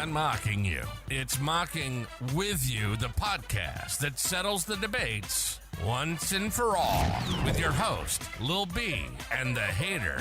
not mocking you. It's Mocking With You, the podcast that settles the debates once and for all. With your host, Lil B, and the hater.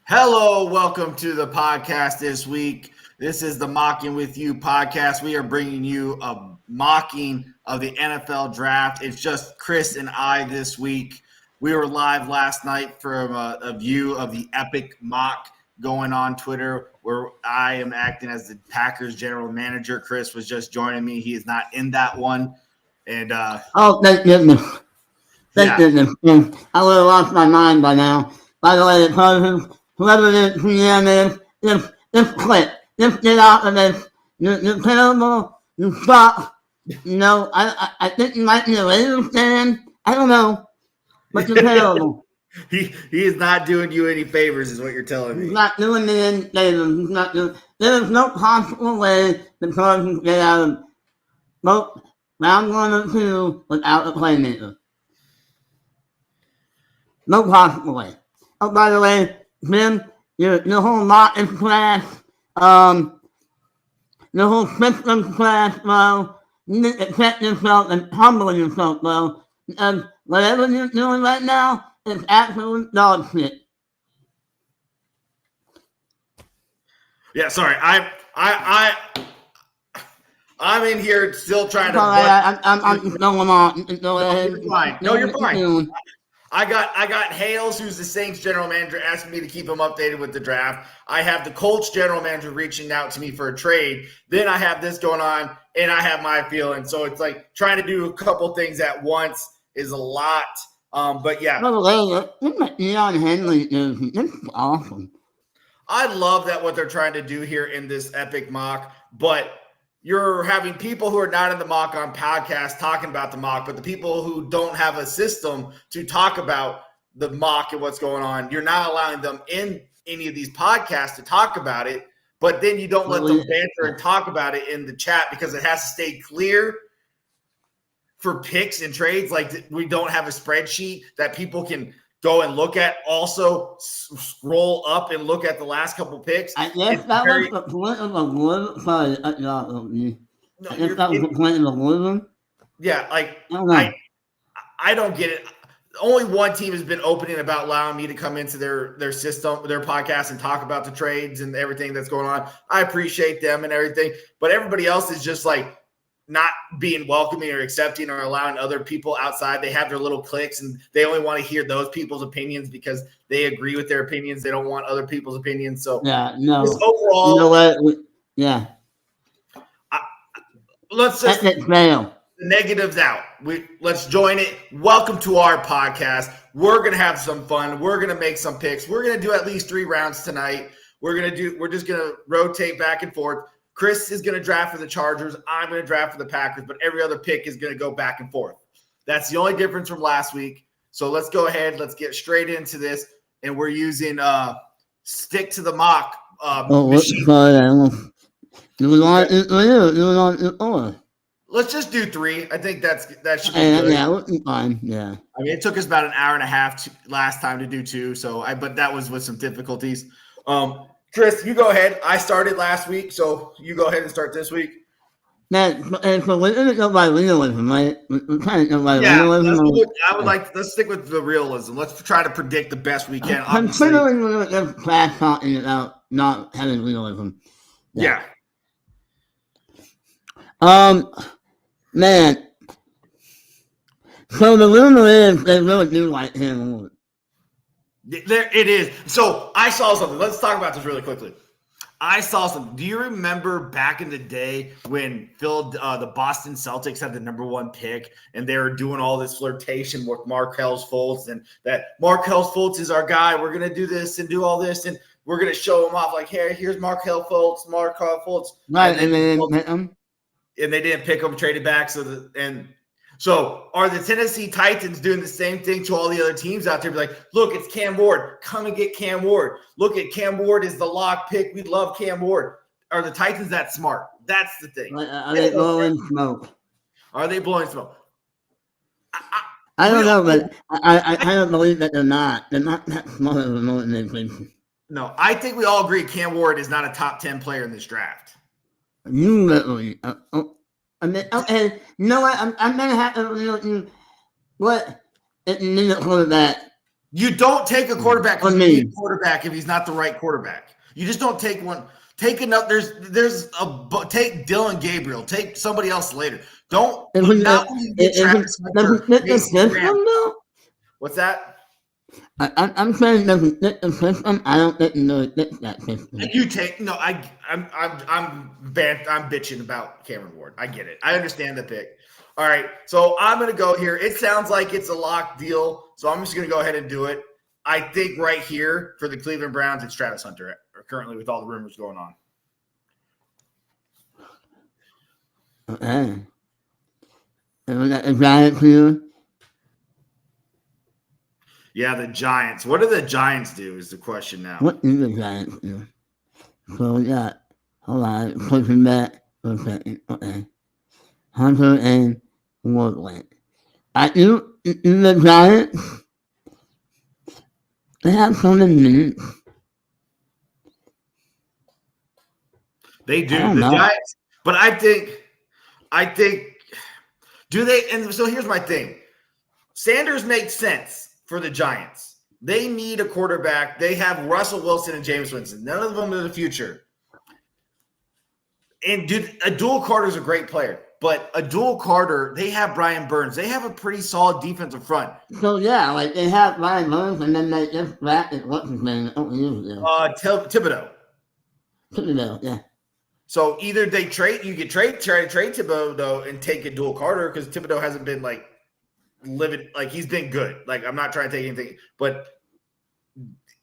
Hello, welcome to the podcast this week. This is the Mocking With You podcast. We are bringing you a mocking of the NFL draft. It's just Chris and I this week. We were live last night from a view of the epic mock going on Twitter, where I am acting as the Packers general manager. Chris was just joining me. He is not in that one. And thank goodness. Thank goodness. I would have lost my mind by now. By the way, the person, whoever the GM is, just quit. Just get out of this. You're terrible. You suck. You know, I think you might be a Raiders fan. I don't know. But you're terrible. He is not doing you any favors, is what you're telling me. He's not doing me any favors. He's not doing. There is no possible way the person can get out of both round 1 or 2 without a playmaker. No possible way. Oh, by the way, Jim, your whole mock is trash. Your whole system's trash, bro. You need to check yourself and humble yourself, bro. Because whatever you're doing right now is absolute dog shit. Yeah, sorry. I'm in here still trying to. I'm going on. You're fine. No, you're fine. I got Hales, who's the Saints general manager, asking me to keep him updated with the draft. I have the Colts general manager reaching out to me for a trade. Then I have this going on, and I have my feeling. So it's like trying to do a couple things at once is a lot. But yeah. Leon Henley is awesome. I love that what they're trying to do here in this epic mock, but you're having people who are not in the mock on podcasts talking about the mock, but the people who don't have a system to talk about the mock and what's going on, you're not allowing them in any of these podcasts to talk about it, but then you don't let them banter and talk about it in the chat because it has to stay clear for picks and trades. Like we don't have a spreadsheet that people can go and look at. Also, scroll up and look at the last couple picks. I guess that was the point of the wood. Sorry, I guess that was the point of the wood. Yeah, like I don't get it. Only one team has been opening about allowing me to come into their system, their podcast, and talk about the trades and everything that's going on. I appreciate them and everything, but everybody else is just like not being welcoming or accepting or allowing other people outside. They have their little cliques and they only want to hear those people's opinions because they agree with their opinions. They don't want other people's opinions. So yeah, no. Overall, you know what? Yeah. Let's just fail. The negatives out. Let's join it. Welcome to our podcast. We're going to have some fun. We're going to make some picks. We're going to do at least 3 rounds tonight. We're just going to rotate back and forth. Chris is going to draft for the Chargers. I'm going to draft for the Packers, but every other pick is going to go back and forth. That's the only difference from last week. So let's go ahead. Let's get straight into this. And we're using stick to the mock machine. Let's just do 3. I think that should be good. Yeah, we'll be fine. Yeah. I mean, it took us about an hour and a half last time to do 2. But that was with some difficulties. Chris, you go ahead. I started last week, so you go ahead and start this week. And so we're going to go by realism, right? We're trying to go by realism. Let's stick with the realism. Let's try to predict the best we can. Considering we're just fast talking about not having realism. Yeah. Man. So the rumor is they really do like him. There it is. So I saw something. Let's talk about this really quickly. I saw something. Do you remember back in the day when the Boston Celtics had the number 1 pick and they were doing all this flirtation with Markelle Fultz and that Markelle Fultz is our guy. We're going to do this and do all this and we're going to show him off like, hey, here's Markelle Fultz. Right, and they didn't pick him. And they didn't pick him, traded back. So are the Tennessee Titans doing the same thing to all the other teams out there? Be like, look, it's Cam Ward. Come and get Cam Ward. Look at Cam Ward is the lock pick. We love Cam Ward. Are the Titans that smart? That's the thing. Are they blowing smoke? Are they blowing smoke? I don't know, but I don't believe that they're not. They're not that smart of an organization. No, I think we all agree Cam Ward is not a top 10 player in this draft. You literally. Okay, you know what? I'm going to have to agree with you. What? It needs a quarterback. You don't take a quarterback because you need a quarterback if he's not the right quarterback. You just don't take one. Take enough. Take Dylan Gabriel. Take somebody else later. Don't. What's that? I'm saying doesn't fit the system. I don't think it fits that system. You take no. I'm bitching about Cameron Ward. I get it. I understand the pick. All right, so I'm going to go here. It sounds like it's a lock deal, so I'm just going to go ahead and do it. I think right here for the Cleveland Browns, it's Travis Hunter currently with all the rumors going on. Okay. And we got the Giants here. Yeah, the Giants. What do the Giants do is the question now. What do the Giants do? So we got, hold on, pushing back for a second. Okay. Hunter and Wardland. I do the Giants. They have so many minutes. They do. The Giants. But I think, do they? And so here's my thing. Sanders makes sense for the Giants. They need a quarterback. They have Russell Wilson and James Winston. None of them in the future. And Abdul Carter's a great player. But Abdul Carter, they have Brian Burns. They have a pretty solid defensive front. So, yeah, like they have Brian Burns, and then they just drafted what's his name? Thibodeau. Thibodeau, yeah. So either they try to trade Thibodeau and take Abdul Carter because Thibodeau hasn't been like living, like he's been good. Like I'm not trying to take anything, but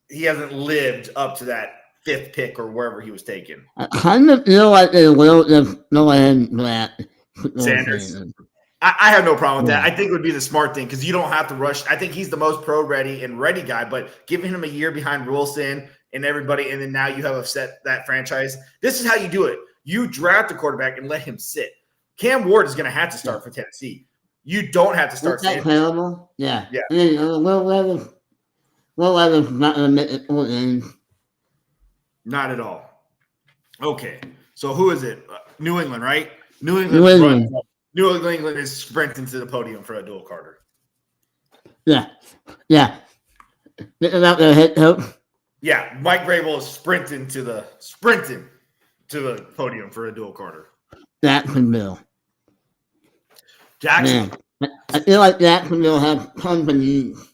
he hasn't lived up to that 5th pick or wherever he was taken. I kind of feel like they will just go ahead and draft Sanders. I have no problem with that. I think it would be the smart thing because you don't have to rush. I think he's the most pro-ready and ready guy, but giving him a year behind Wilson and everybody, and then now you have upset that franchise. This is how you do it. You draft a quarterback and let him sit. Cam Ward is going to have to start for Tennessee. You don't have to start. Is that terrible? Yeah. Yeah. Will Levis not going to make it 4 games. Not at all. Okay. So who is it? New England, right? New England is sprinting to the podium for Abdul Carter. Yeah. Getting out their head coach. Yeah, Mike Vrabel is sprinting to the podium for Abdul Carter. Jacksonville. Man, I feel like Jacksonville has tons of needs.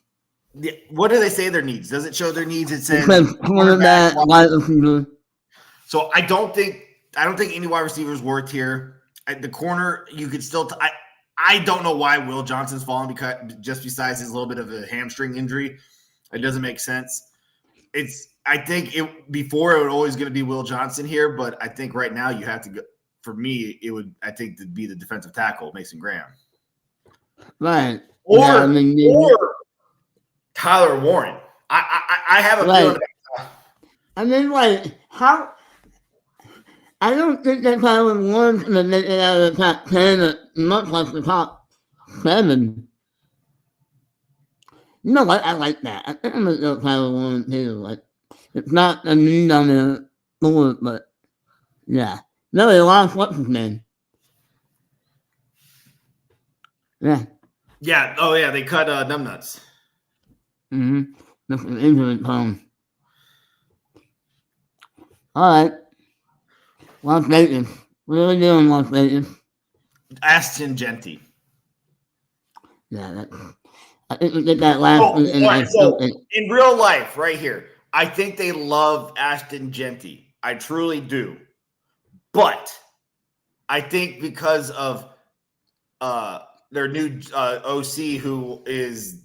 Yeah, what do they say their needs? Does it show their needs? It says cornerback, wide receiver. So I don't think any wide receivers worked here. At the corner, you could still. I don't know why Will Johnson's fallen because just besides his little bit of a hamstring injury, it doesn't make sense. I think before it was always going to be Will Johnson here, but I think right now you have to go. For me, it would to be the defensive tackle, Mason Graham, right? Or Tyler Warren. I have a feeling. I mean, like how? I don't think that Tyler Warren's going to make it out of the top 10, or much like the top 7. You know what? I like that. I think I'm going to go Tyler Warren too. Like, it's not a need on the board, but yeah. No, they lost what's his name. Yeah. Yeah. Oh, yeah. They cut Numbnuts. Mm-hmm. That's an injury prone. All right. Las Vegas. What are we doing, Las Vegas? Ashton Genty. Yeah, I think we did that last week. In real life, right here, I think they love Ashton Genty. I truly do. But I think because of their new OC, who is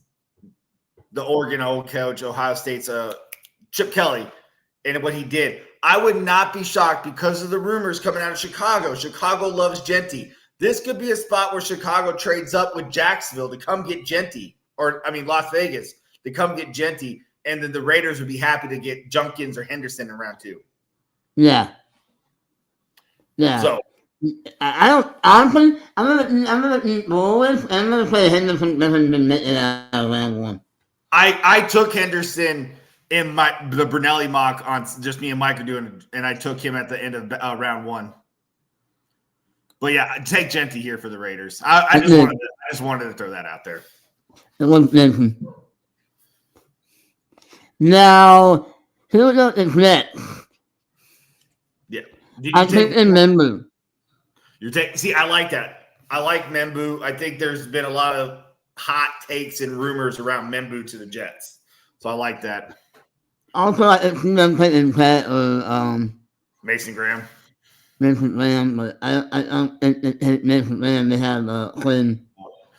the Oregon old coach, Ohio State's Chip Kelly, and what he did, I would not be shocked because of the rumors coming out of Chicago. Chicago loves Genty. This could be a spot where Chicago trades up with Jacksonville to come get Genty, Las Vegas to come get Genty, and then the Raiders would be happy to get Junkins or Henderson in round 2. Yeah. Yeah. So I don't honestly. I'm gonna eat Bullis. I'm gonna say Henderson doesn't even make it out of round one. I took Henderson in the Brunelli mock on just me and Mike are doing, and I took him at the end of round one. But yeah, take Genty here for the Raiders. I just wanted to throw that out there. It was Jensen. Now, who's up next? Yeah, I think in Membu. See, I like that. I like Membu. I think there's been a lot of hot takes and rumors around Membu to the Jets, so I like that. Also, I think them taking Pat or Mason Graham. Mason Graham, but I don't think they take Mason Graham. They have Quinn.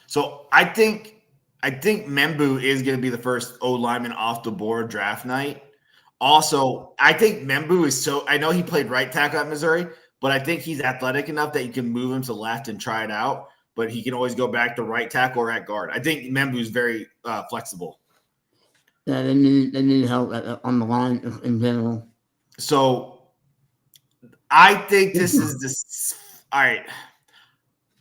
So I think Membu is going to be the first O lineman off the board draft night. Also, I think Membu is I know he played right tackle at Missouri, but I think he's athletic enough that you can move him to left and try it out. But he can always go back to right tackle or at guard. I think Membu is very flexible. Yeah, they need help on the line in general. So I think this is all right.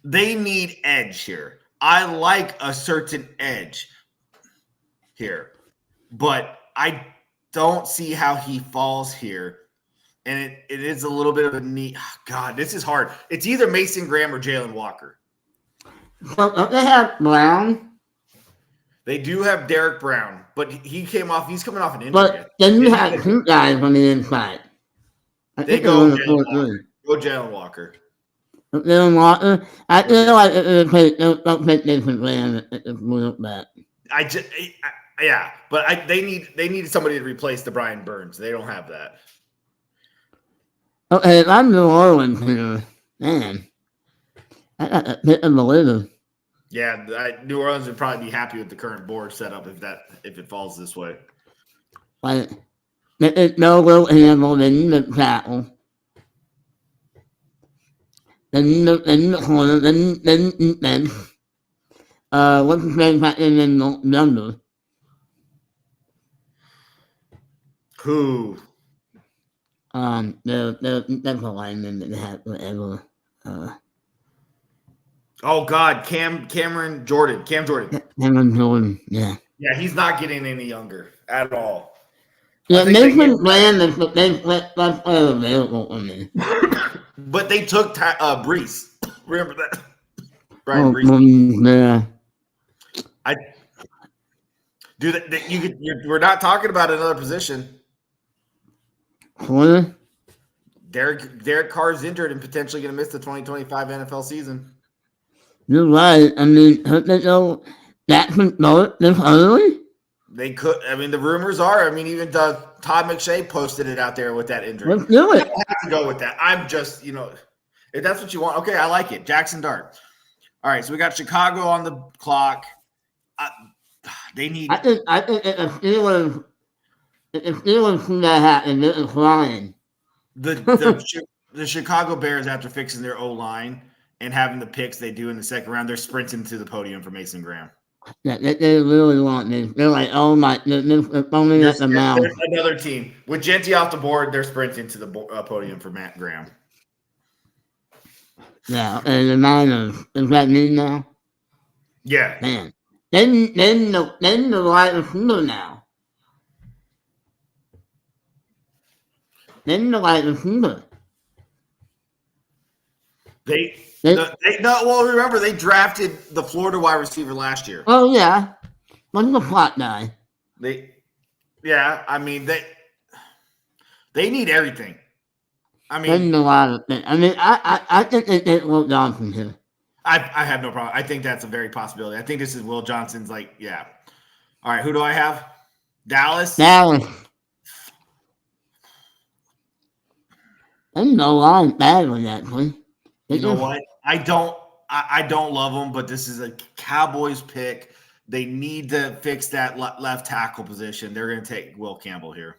They need edge here. I like a certain edge here, but I don't see how he falls here. And it is a little bit of a neat. God, this is hard. It's either Mason Graham or Jalen Walker. So don't they have Brown? They do have Derek Brown, but he's coming off an injury. But then you have two guys on the inside. They go Jalen Walker. Jalen Walker. I feel like don't take Mason Graham if we look back. But they need somebody to replace the Brian Burns. They don't have that. Okay, if I'm New Orleans here, man, I got a bit of a litter. Yeah, New Orleans would probably be happy with the current board setup if it falls this way. Like, it's no real handle, they need a tackle. They need a corner, they need defense. What's his name back in number? Who? They're defensive linemen that they have whatever. Oh God, Cam Jordan. Cameron Jordan, yeah. Yeah, he's not getting any younger at all. Yeah, Mason Graham is that's available for me. But they took Brees. Remember that? Brian Brees. Yeah. We're not talking about another position. Corner? Derek Carr's injured and potentially going to miss the 2025 NFL season. You're right. I mean, could they go Jackson Dart this early? They could. I mean, the rumors are. I mean, even Todd McShay posted it out there with that injury. Let's do it. I have to go with that. I'm just, if that's what you want, okay, I like it. Jackson Dart. All right, so we got Chicago on the clock. They need. I think if the Steelers see that happen, they're flying. The Chicago Bears, after fixing their O-line and having the picks they do in the second round, they're sprinting to the podium for Mason Graham. Yeah, they really want this. They're like, oh my, they're only at the mouth. There's another team. With Genty off the board, they're sprinting to the podium for Matt Graham. Yeah, and the Niners. Is that me now? Yeah. Man. Then the wide receiver now. Then the wide receiver. Remember they drafted the Florida wide receiver last year. Oh yeah, what's the plot guy? I mean they need everything. I mean, they need a lot of things. I mean, I think they take Will Johnson here. I have no problem. I think that's a very possibility. I think this is Will Johnson's All right, who do I have? Dallas. I know I'm bad with that, please. You know what? I don't love them, but this is a Cowboys pick. They need to fix that left tackle position. They're going to take Will Campbell here.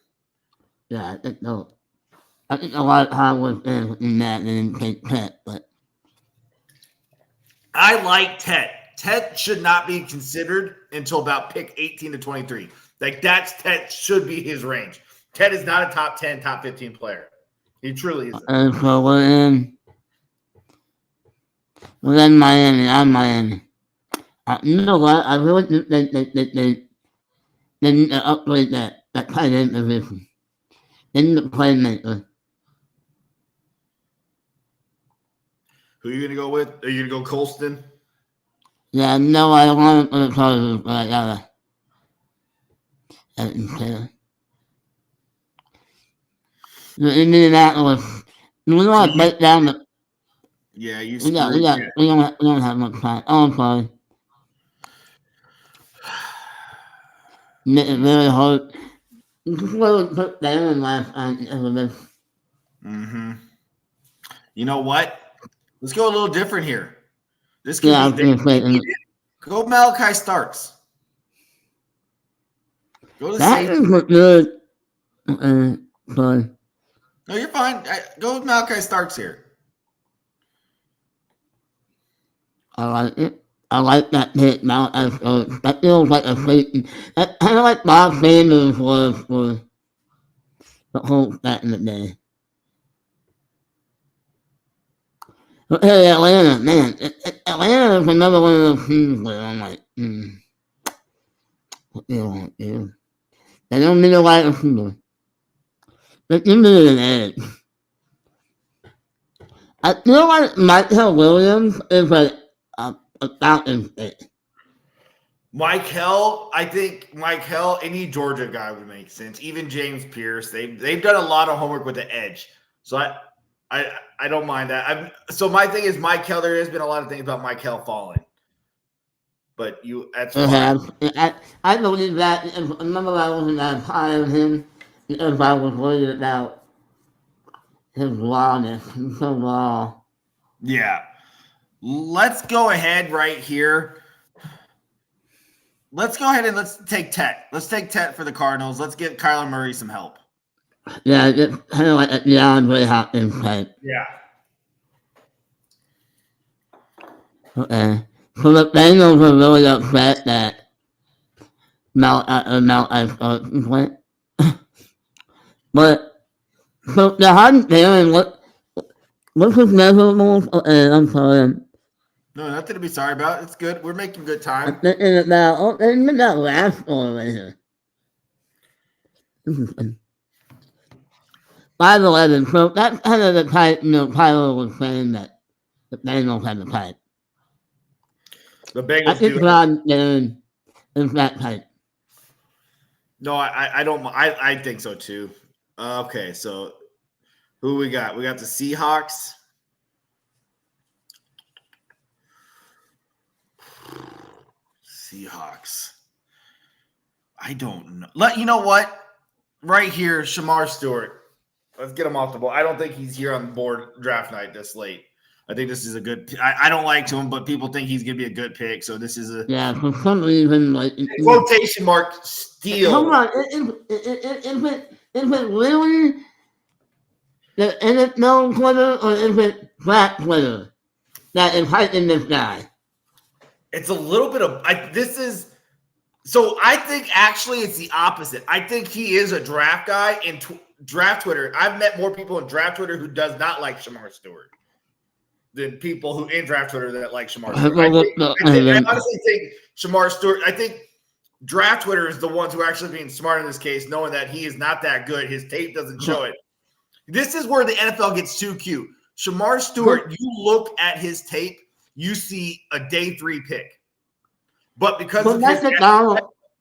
Yeah, I think a lot of hard work in that. They didn't take Tet, but I like Tet. Tet should not be considered until about pick 18 to 23. Tet should be his range. Tet is not a top 10, top 15 player. He truly isn't. And so we're in Well, then Miami. I'm Miami. You know what? I really think they need to upgrade that tight end position. They need a playmaker. Who are you gonna go with? Are you gonna go Colston? Yeah, no, I want to put the Chargers, but I gotta. The Indianapolis. We want to break down the. Yeah, you We screwed. don't have much time. Oh, I'm sorry. It's very hard. Just really put them in last time. Mm-hmm. You know what? Let's go a little different here. This could Yeah, I was be going to say. go Malachi Starks. Go to That safety. is good. Sorry. No, you're fine. Go with Malachi Starks here. I like it. I like that pick now. That feels like a safety. That kind of like Bob Sanders was for the Colts back in the day. But hey, Atlanta, man. Atlanta is another one of those teams where I'm like, what do you want to do? They don't need a wide receiver. But you need an edge. I feel like Michael Williams is like a Falcons pick. I think any Georgia guy would make sense. Even James Pierce, they've done a lot of homework with the edge, so I don't mind that. So my thing is Michael. There has been a lot of things about Michael falling, but that's fine. I believe that. Remember, I wasn't that high on him because I was worried about his rawness. He's so raw. Yeah, let's go ahead right here. Let's go ahead and let's take Tet. Let's take Tet for the Cardinals. Let's give Kyler Murray some help. Yeah, it's kind of like a DeAndre Hopkins type. Yeah. Okay. So the Bengals are really upset that Malachi Starks went. But, so the hard feeling, what's his measurables? Okay, I'm sorry. No, nothing to be sorry about. It's good. We're making good time. I'm thinking about, there's been that last score right here. This is fun. 5'11", so that's kind of the type, Tyler was saying that the Bengals had the type. The I Bengals think do. John Darren is that type. No, I don't. I think so too. Okay, so who we got? We got the Seahawks. Seahawks. I don't know. You know what? Right here, Shamar Stewart. Let's get him off the board. I don't think he's here on the board draft night this late. I think this is a good. I don't like him, but people think he's gonna be a good pick. So this is a for some reason, like quotation mark steal. Hold on, is it really the NFL Twitter or is it Black Twitter that is hyping this guy? It's a little bit of this is. So I think actually it's the opposite. I think he is a draft guy in draft Twitter. I've met more people in draft Twitter who does not like Shamar Stewart than people who in draft Twitter that like Shamar Stewart. I honestly think Shamar Stewart. I think draft Twitter is the ones who are actually being smart in this case, knowing that he is not that good. His tape doesn't show it. This is where the NFL gets too cute. Shamar Stewart, you look at his tape, you see a day 3 pick. But because of his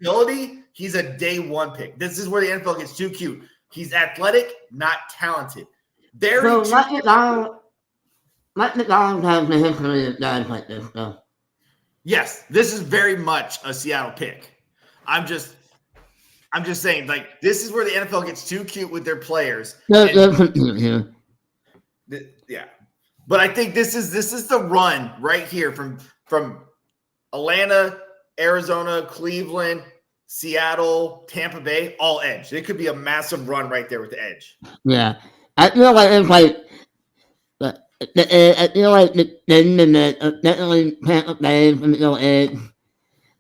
ability, he's a day 1 pick. This is where the NFL gets too cute. He's athletic, not talented. Mike McDonald has a history of guys like this, though. Yes, this is very much a Seattle pick. I'm just saying, like, this is where the NFL gets too cute with their players. Yeah. But I think this is the run right here from Atlanta, Arizona, Cleveland, Seattle, Tampa Bay, all edge. It could be a massive run right there with the edge. Yeah. I feel like it's like I feel like the definitely Tampa Bay from the edge.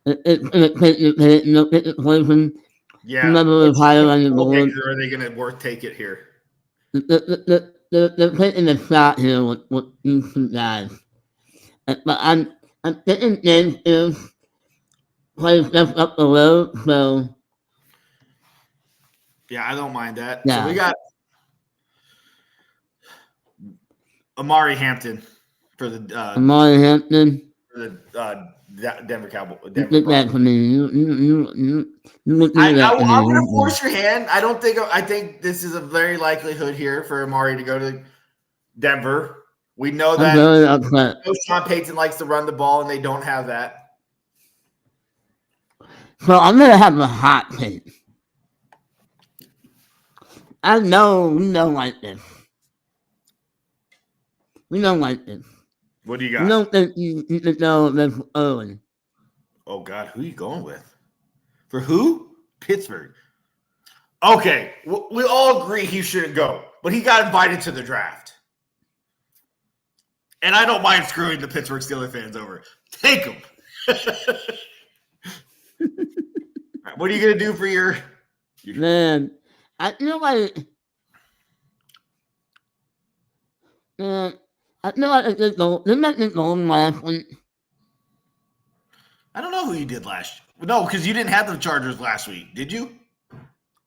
It's going to take the pick, pick the person. Yeah. Whoever is higher on the board. Or are they going to take it here? They're taking the shot here with these two guys. But I'm thinking this is plays just up the road, so Yeah, I don't mind that. So we yeah. got Amari Hampton for the Amari Hampton, Denver Cowboys. you Denver did that Broncos. for me. You would do that for me. I'm going to force your hand. I think this is a very likelihood here for Amari to go to Denver. We know I'm that very upset. Sean Payton likes to run the ball, and they don't have that. So I'm gonna have a hot take. I know we don't like this. We don't like this. What do you We got? don't think you can go this early. Oh, God. Who are you going with? For who? Pittsburgh. Okay. We all agree he shouldn't go, but he got invited to the draft. And I don't mind screwing the Pittsburgh Steelers fans over. Take him. Right, what are you going to do for your Man, I feel like it did go. Didn't that get going last week? I don't know who you did last. No, because you didn't have the Chargers last week, did you?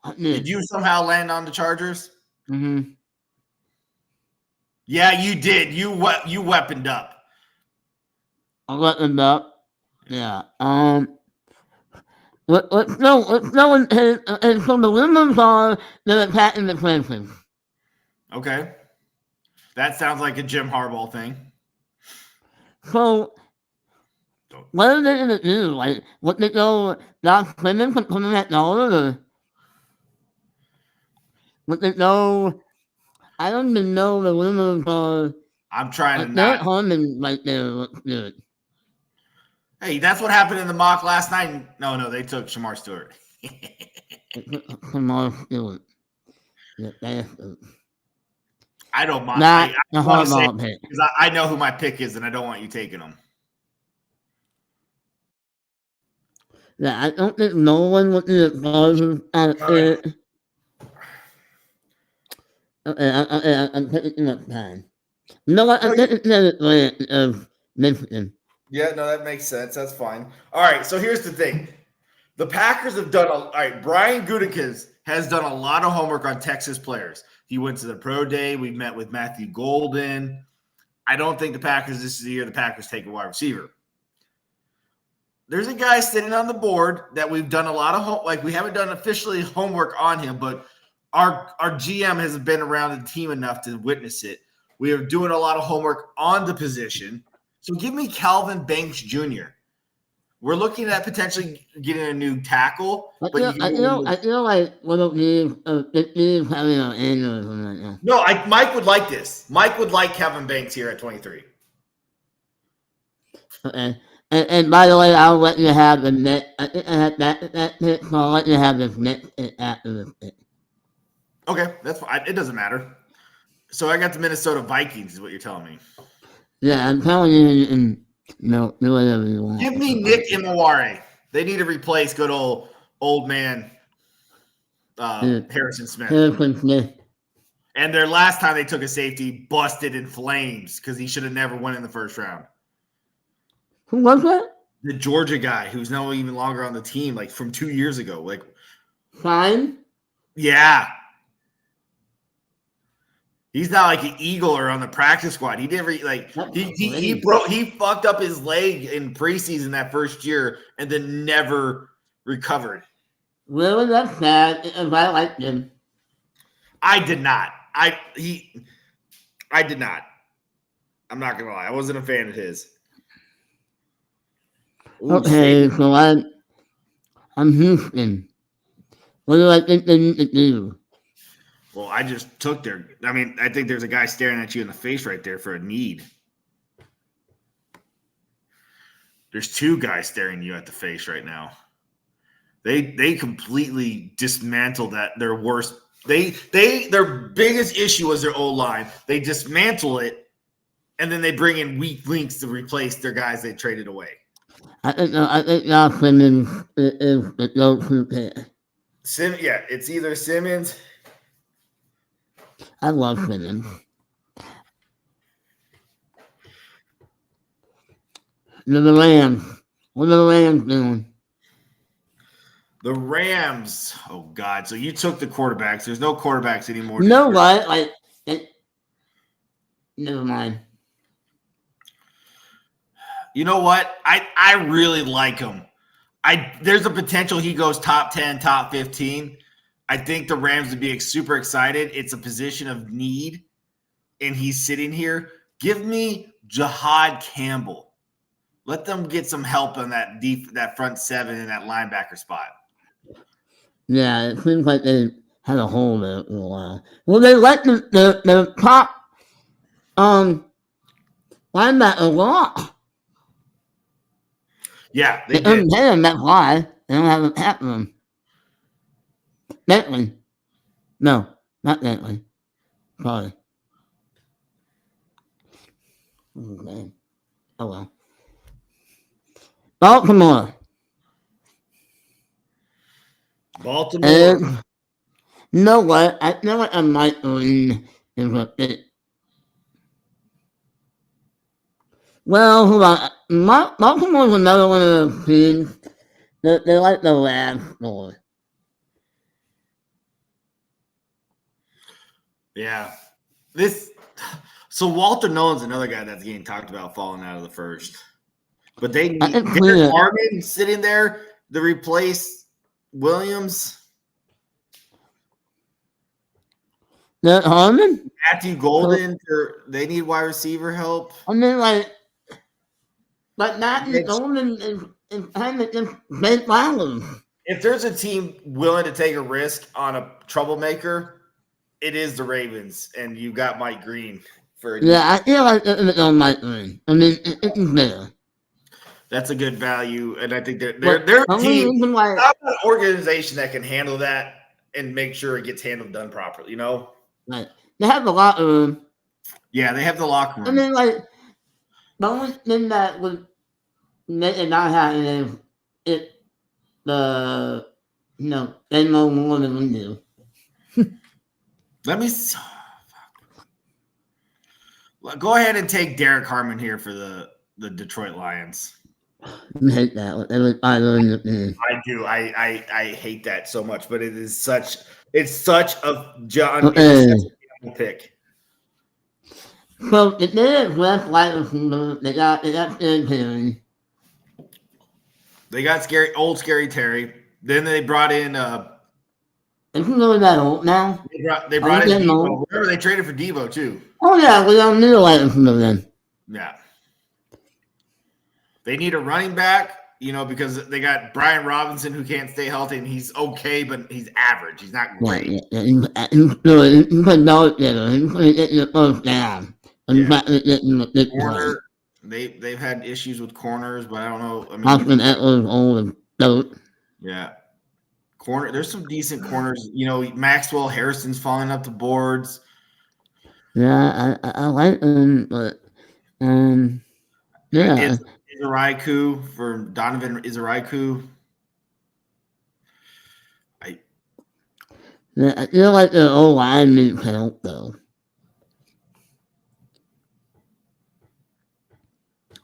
I Did did. you somehow land on the Chargers? Mm-hmm. Yeah, you did. You weaponed up. I let them up. Yeah. Let's go and so the women's are they're attacking the Clemson. Okay. That sounds like a Jim Harbaugh thing. So what are they gonna do? Like, what they go? Josh Clemens coming at dollar, or what they go? I don't even know the women's are. I'm trying to They're at not. home and right there looks good. Hey, that's what happened in the mock last night. No, they took Shamar Stewart. Tomorrow Stewart. Yeah, that's good. I don't mind. Not I a want to say Harbaugh pick. because I know who my pick is, and I don't want you taking him. Yeah, I don't think no one would do it at it. Okay, I'm taking too much time. You know what? I'm taking it of Michigan. Yeah, no, that makes sense. That's fine. All right, so here's the thing. The Packers have done all right. Brian Gutekunst has done a lot of homework on Texas players. He went to the pro day. We met with Matthew Golden. I don't think the Packers, this is the year the Packers take a wide receiver. There's a guy sitting on the board that we've done a lot of we haven't done officially homework on him, but our GM has been around the team enough to witness it. We are doing a lot of homework on the position. So give me Calvin Banks Jr. We're looking at potentially getting a new tackle. I feel like Little League having an aneurysm right now. No, Mike would like this. Mike would like Kevin Banks here at 23. Okay. And by the way, I'll let you have the next. I think I had that pick, so I'll let you have this next pick after this pick. Okay, that's fine. It doesn't matter. So I got the Minnesota Vikings, is what you're telling me. Yeah, I'm telling you, you can do whatever you want. Give me Nick Imaware. They need to replace good old man Harrison Smith. Harrison Smith. And their last time they took a safety busted in flames because he should have never went in the first round. Who was that? The Georgia guy who's no even longer on the team, like from 2 years ago. Like, Fine. yeah. He's not like an Eagle or on the practice squad. He didn't he fucked up his leg in preseason that first year and then never recovered. Really, that's sad. If I liked him. I did not. I did not. I'm not gonna lie. I wasn't a fan of his. Ooh, Okay, so I'm Houston. What do I think they need to do? Well, I just took I think there's a guy staring at you in the face right there for a need. There's two guys staring you at the face right now. They completely dismantled their worst. Their biggest issue was their O-line. They dismantle it, and then they bring in weak links to replace their guys they traded away. I think Josh Simmons is the go-to pick. It's either Simmons. I love Simmons. The Rams. What are the Rams doing? The Rams. Oh, God. So you took the quarterbacks. There's no quarterbacks anymore. You know what? Never mind. You know what? I really like him. There's a potential he goes top 10, top 15. I think the Rams would be super excited. It's a position of need, and he's sitting here. Give me Jahad Campbell. Let them get some help on that front seven and that linebacker spot. Yeah, it seems like they had a hole there for a while. Well, they let the top linebacker walk. Yeah, they didn't pay him, that's why. They don't have a cap for him. Bentley. No, not Bentley. Sorry. Okay. Oh, well. Baltimore. Baltimore. You know what? I feel like I might win is a bit. Well, hold on. Baltimore's another one of those teams. They're like the last four. Yeah. So Walter Nolan's another guy that's getting talked about falling out of the first. But they need Derek Harmon sitting there to replace Williams. Derek Harmon? Matthew Golden, they need wide receiver help. I mean, but Matthew Golden is kind of just big violence. If there's a team willing to take a risk on a troublemaker, it is the Ravens, and you got Mike Green for. I feel like it's on Mike Green. I mean, it's there. That's a good value, and I think they're a team, not an organization that can handle that and make sure it gets done properly. You know, right? They have the locker room. Yeah, they have the locker room. I mean, the only thing that would make it not happen is if they know more than we do. Let me go ahead and take Derek Harmon here for the Detroit Lions. I hate that. I do. I hate that so much, but it's such a John pick. So if they left wide receiver, they got Scary Terry. They got Scary Terry. Then they brought in. Isn't really that old now? They brought in Debo. Remember, they traded for Debo too. Oh yeah, we don't need a wide receiver then. Yeah. They need a running back, because they got Brian Robinson who can't stay healthy, and he's okay, but he's average. He's not great. He's good. He's a dog getter. He's going to get you the first down. Corner, they've had issues with corners, but I don't know. Austin Eckler's old and dope. Yeah. Corner. There's some decent corners. Maxwell Harrison's falling up the boards. Yeah, I like him, but yeah. Izariku for Donovan Izariku. I feel like the old line needs help though.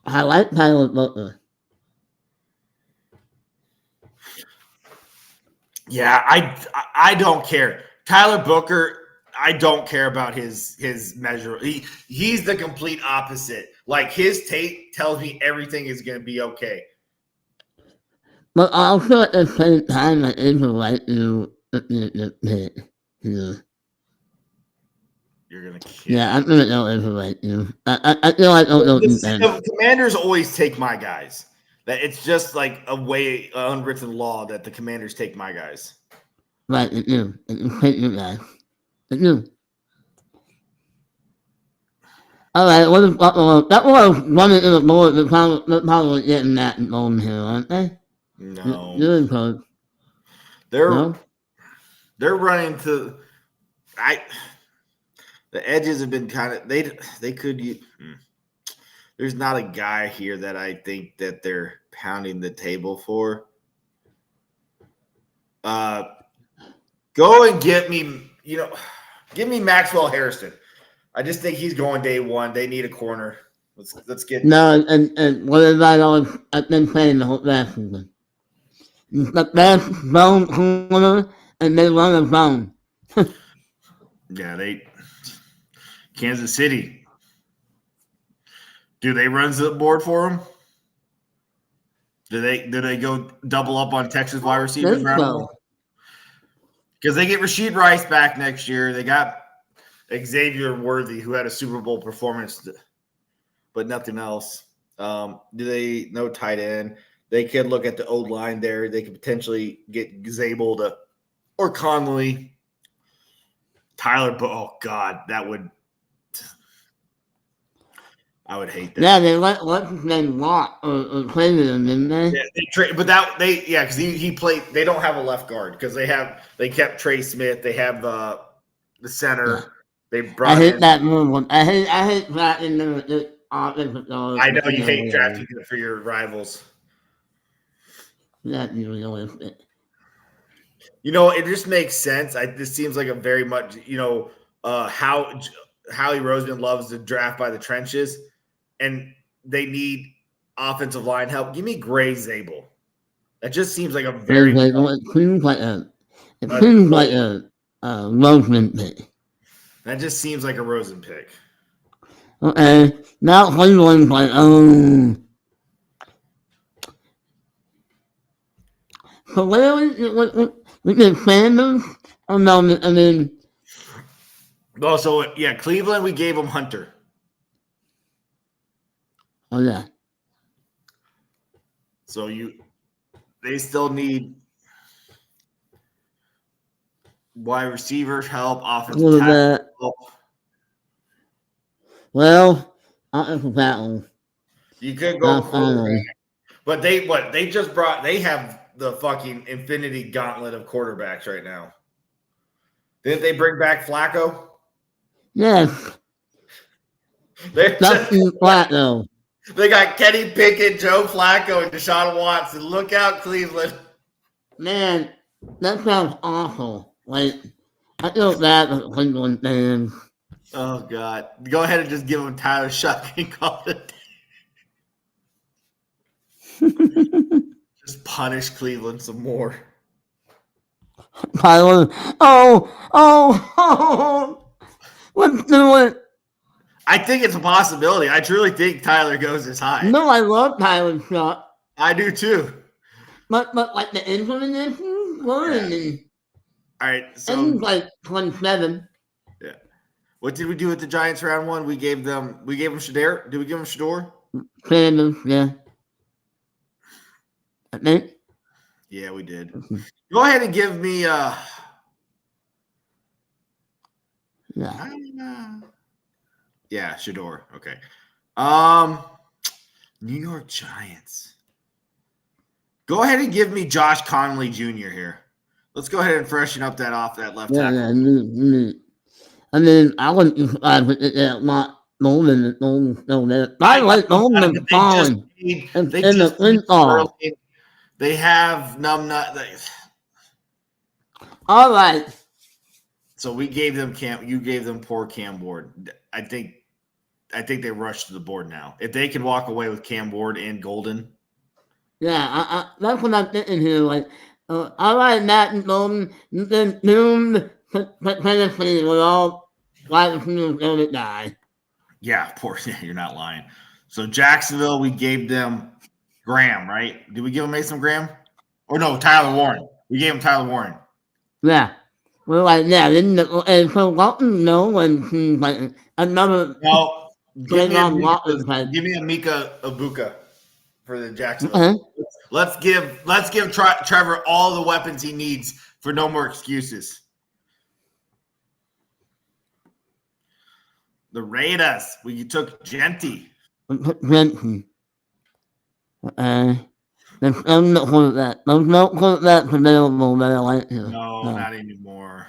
I like Tyler Butler. Yeah, I don't care. Tyler Booker, I don't care about his measure. He's the complete opposite. Like, his tape tells me everything is going to be okay. But also at the same time, I think right to You're going to kill. Yeah, I'm going to know it's right to. I feel like the Commanders always take my guys. That it's just like a unwritten law that the Commanders take my guys. Right, it do. It take your guys. It do. All right, what is Buffalo? That was running to the board. They're probably getting that going here, aren't they? No. They're running to. The edges have been kind of they could use. There's not a guy here that I think that they're pounding the table for. Go and get me, give me Maxwell Harrison. I just think he's going day one. They need a corner. Let's get No, and what did I always I've been saying the whole last season? It's the best zone corner, and they run a zone. they Kansas City. Do they run the board for them? Do they go double up on Texas wide receivers round one? Because they get Rashid Rice back next year. They got Xavier Worthy, who had a Super Bowl performance, but nothing else. Do they no tight end? They could look at the old line there. They could potentially get Zabel or Conley. Tyler, oh God, I would hate that. Yeah, they what's his name Watt or traded him, didn't they? Yeah, because he played. They don't have a left guard because they kept Trey Smith. They have the center. Yeah. They brought. I hate that move. I hate that in the offensive. I know you hate drafting for your rivals. That usually always it. It just makes sense. This seems like a very much how Howie Roseman loves to draft by the trenches, and they need offensive line help. Give me Gray Zabel. That just seems like a very. It seems like a Roseman pick. That just seems like a Rosen pick. Okay, now Cleveland's like, So where we get Sanders? Oh no, I mean. Oh, so yeah, Cleveland. We gave them Hunter. Oh yeah. So they still need wide receivers help, offensive tackle help. Well, offensive tackle. You could go, but they just brought. They have the fucking infinity gauntlet of quarterbacks right now. Didn't they bring back Flacco? Yes. That's Flacco. They got Kenny Pickett, Joe Flacco, and Deshaun Watson. Look out, Cleveland. Man, that sounds awful. Like, I feel bad for Cleveland fans. Oh, God. Go ahead and just give them Tyler Shuck and call it. Just punish Cleveland some more. Tyler. Let's do it. I think it's a possibility. I truly think Tyler goes as high. No, I love Tyler Shuck. I do too. But like the implementation, learning. All right. So and like 27. Yeah. What did we do with the Giants round one? We gave them Shador. Did we give them Shador? Sanders, yeah. I think. Yeah, we did. Go ahead and give me Yeah, Shador. Okay. New York Giants. Go ahead and give me Josh Conley Jr. here. Let's go ahead and freshen up that left tackle. Yeah. I mean, I wouldn't be surprised with it. Not Golden still there. I like Golden falling in the windfall. They have numbnut. All right. So we gave them You gave them poor Cam Ward. I think they rushed to the board now. If they can walk away with Cam Ward and Golden. Yeah, that's what I'm thinking here. Like, all right, Matt and Golden, then doomed to Tennessee with all wide receivers going to die. Yeah, poor. Yeah, you're not lying. So Jacksonville, we gave them Graham, right? Did we give him Mason Graham? Or no, Tyler Warren. We gave him Tyler Warren. Yeah. We're like, yeah, and so Walton, and seems like another. No, give me a Mika Ibuka for the Jacksonville. Okay. Let's give Trevor all the weapons he needs for no more excuses. The Raiders, we took Genty. Genty. There's no quarterback. There's no quarterback available that I like here. No, not anymore.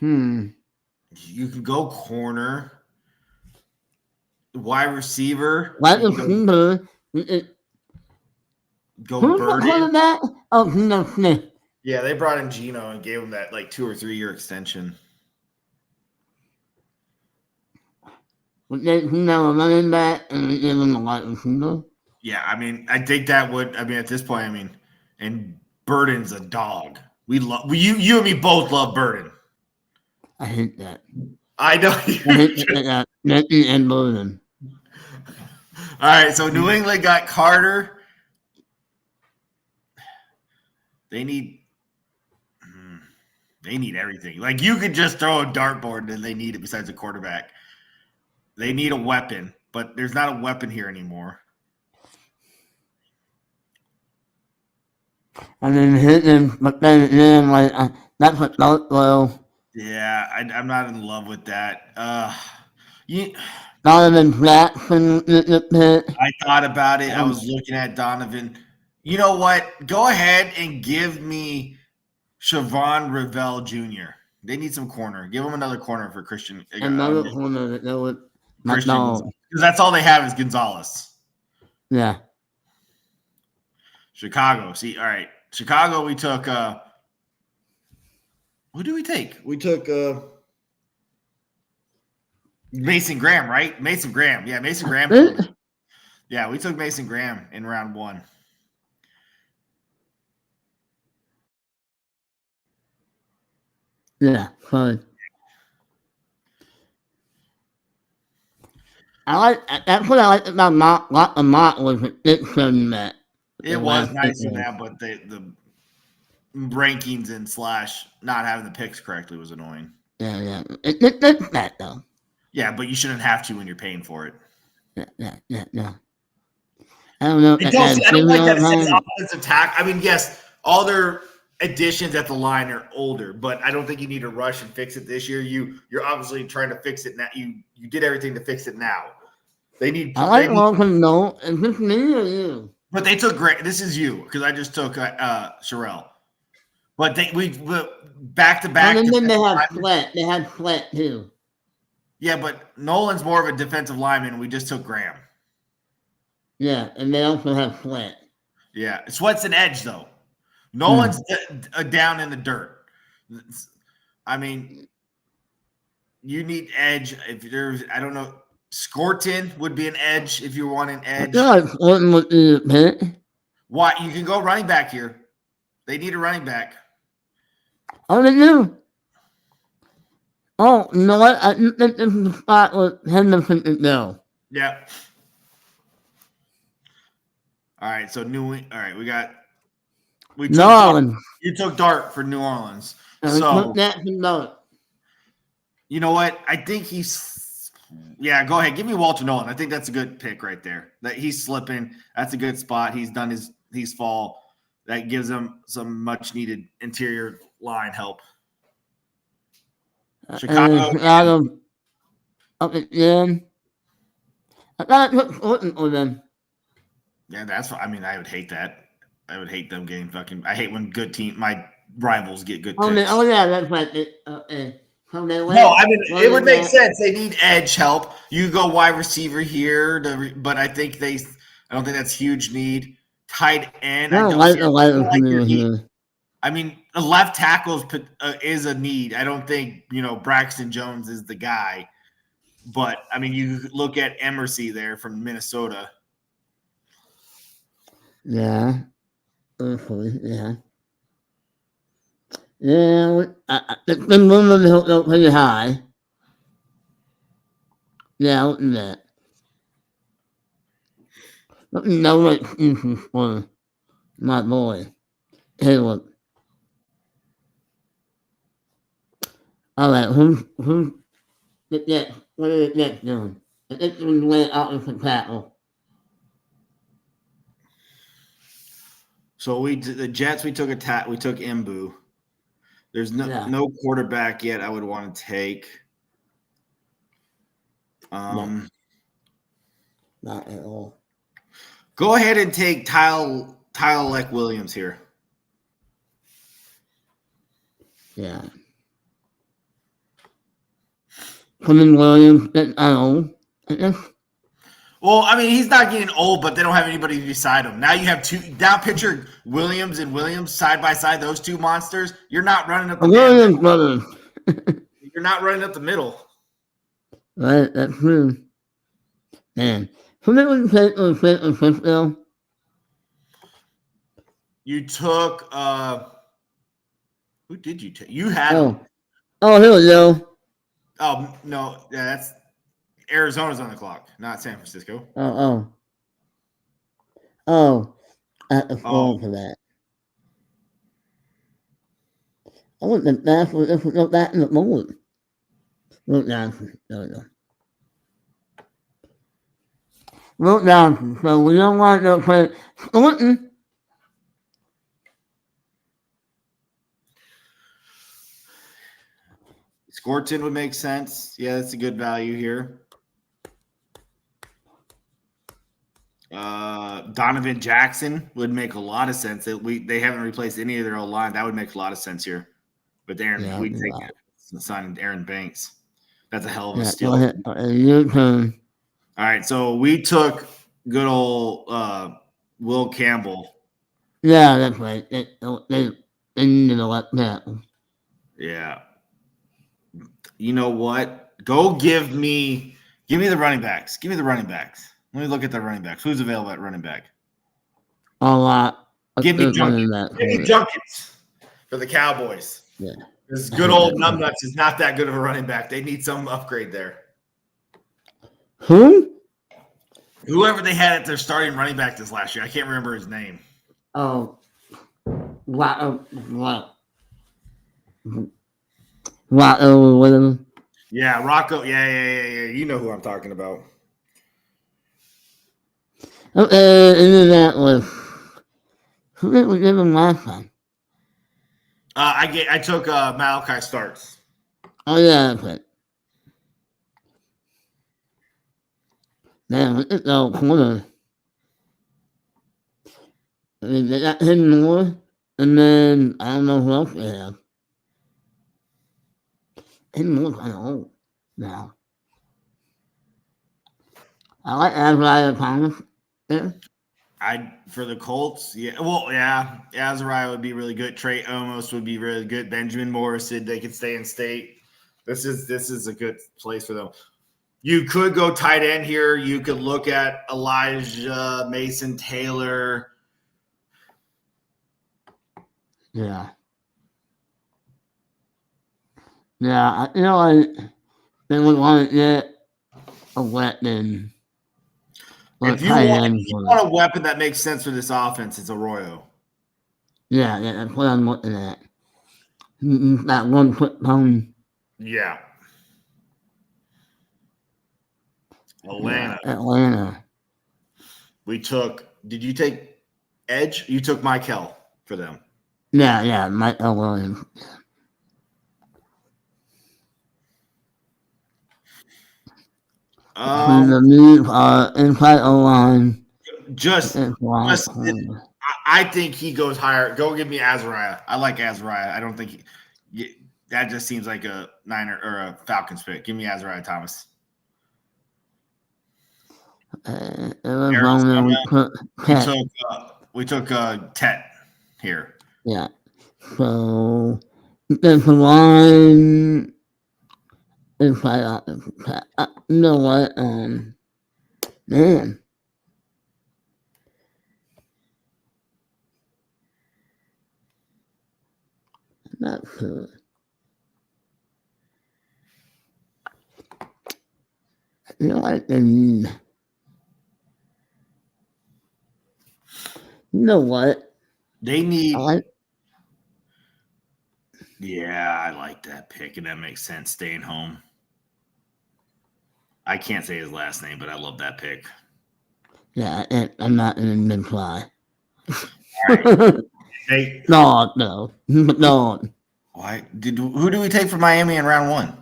You can go corner, wide receiver. Wide receiver. Go Who's the quarterback? Oh, Geno Smith. Yeah, they brought in Geno and gave him that 2 or 3 year extension. We get him a running back and we give him a wide receiver. Yeah, I mean, I think that would. I mean, at this point, I mean, and Burden's a dog. We love you and me both love Burden. I hate that. I know. I hate that. Benton and Burden. All right, so New England got Carter. They need everything. Like, you could just throw a dartboard and they need it besides a quarterback. They need a weapon, but there's not a weapon here anymore. I mean, hit him, but then again, like, that's a dart throw. Yeah, I'm not in love with that. Donovan Jackson hit. I thought about it. I was looking at Donovan. You know what? Go ahead and give me Siobhan Revelle Jr. They need some corner. Give them another corner for Christian. Another corner that would Christian, because that's all they have is Gonzalez. Yeah. Chicago. See, all right. Chicago, we took who did we take? We took Mason Graham, right? Mason Graham. Yeah, Mason Graham. Yeah, we took Mason Graham in round 1. Yeah, fine. That's what I like about Mock. What the Mock was it showing that. It was nice in that, but the rankings and / not having the picks correctly was annoying. Yeah. It's that though. Yeah, but you shouldn't have to when you're paying for it. Yeah. I don't know. I don't like that it's offensive tackle. I mean, yes, all their additions at the line are older, but I don't think you need to rush and fix it this year. You're obviously trying to fix it now. You did everything to fix it now. They need. I like Welcome. No, is this me or you? But they took great. This is you because I just took Sherelle. But we back to back. And then they had Flint. They had Flint too. Yeah, but Nolan's more of a defensive lineman. We just took Graham. Yeah, and they also have Flint. Yeah, Sweat's an edge though. Nolan's down in the dirt. I mean, you need edge. If there's, I don't know, Scorton would be an edge if you want an edge. Yeah, Scorton would be a pick. Why? You can go running back here. They need a running back. Oh, they do. Oh, you know what? I think this is the spot where Henderson can go. Yeah. All right, so all right, we took New Orleans. You took Dart for New Orleans. So you know what? I think go ahead. Give me Walter Nolan. I think that's a good pick right there. That he's slipping. That's a good spot. He's done his fall. That gives him some much needed interior line help. Chicago. Up again. I thought I took Scorton for them. Yeah, I mean, I would hate that. I would hate them getting I hate when my rivals get good picks. Yeah, that's right. No, I mean, it would make sense. They need edge help. You go wide receiver here, but I don't think that's huge need. Tight end. I mean, a left tackle is a need. I don't think, Braxton Jones is the guy. But, I mean, you look at Emersy there from Minnesota. Yeah. Yeah. Yeah. It's been moving pretty high. Yeah, look at that. No excuses for my boy. Hey, look. All right, who's what is it next doing? I think we went out of the tackle. So the Jets, we took Mbu. There's no quarterback yet I would want to take. Not at all. Go ahead and take Tyler Williams here. Yeah. Quentin Williams, Well, I mean, he's not getting old, but they don't have anybody beside him. Now you have now picture Williams and Williams side by side, those two monsters. You're not running up the middle. You're not running up the middle. Right, that's true. Man, who did we take on the fifth bill? You took who did you take? You had them. Here we go. Oh no, yeah, that's Arizona's on the clock, not San Francisco. I have to fall for that. I wouldn't have asked if we got that in the morning. Look down. There we go. Look down. So we don't want to play Thornton. Scorton would make sense. Yeah, that's a good value here. Donovan Jackson would make a lot of sense. They haven't replaced any of their old line. That would make a lot of sense here. But we take signing Aaron Banks. That's a hell of a steal. All right, so we took good old Will Campbell. Yeah, that's right. They needed to let that. Yeah. You know what? Go give me the running backs. Give me the running backs. Let me look at the running backs. Who's available at running back? A lot. Give me Junkins for the Cowboys. Yeah. This good old Numbnuts is not that good of a running back. They need some upgrade there. Who? Whoever they had at their starting running back this last year. I can't remember his name. Oh. What? Rocco with him. Yeah, Rocco. Yeah. You know who I'm talking about. Indianapolis. Who did we give him last time? I took Malachi Starks. Oh yeah, that's it. Man, look at the corner. They got him more, and then I don't know who else they have. Him more kind of old now. I like Azariah Thomas. Yeah. For the Colts, yeah. Well, yeah. Azariah would be really good. Trey Amos would be really good. Benjamin Morrison, they could stay in state. This is a good place for them. You could go tight end here. You could look at Elijah Mason Taylor. Yeah. Yeah, like they would want to get a weapon. If you want a weapon that makes sense for this offense, it's Arroyo. Yeah, that's what I'm looking at. That 1 foot pound. Yeah. Atlanta. Yeah, Atlanta. Did you take Edge? You took Michael for them. Yeah, Michael Williams. The new inside O-line. I think he goes higher. Go give me Azariah. I like Azariah. I don't think that just seems like a Niner or a Falcons pick. Give me Azariah Thomas. We took Tet here. Yeah. So the line is right. You know what? Man. Not sure. You know what? You know what? They need. I like that pick, and that makes sense. Staying home. I can't say his last name, but I love that pick. Yeah, I'm not in a mid-fly. All right. No. Why who do we take for Miami in round 1?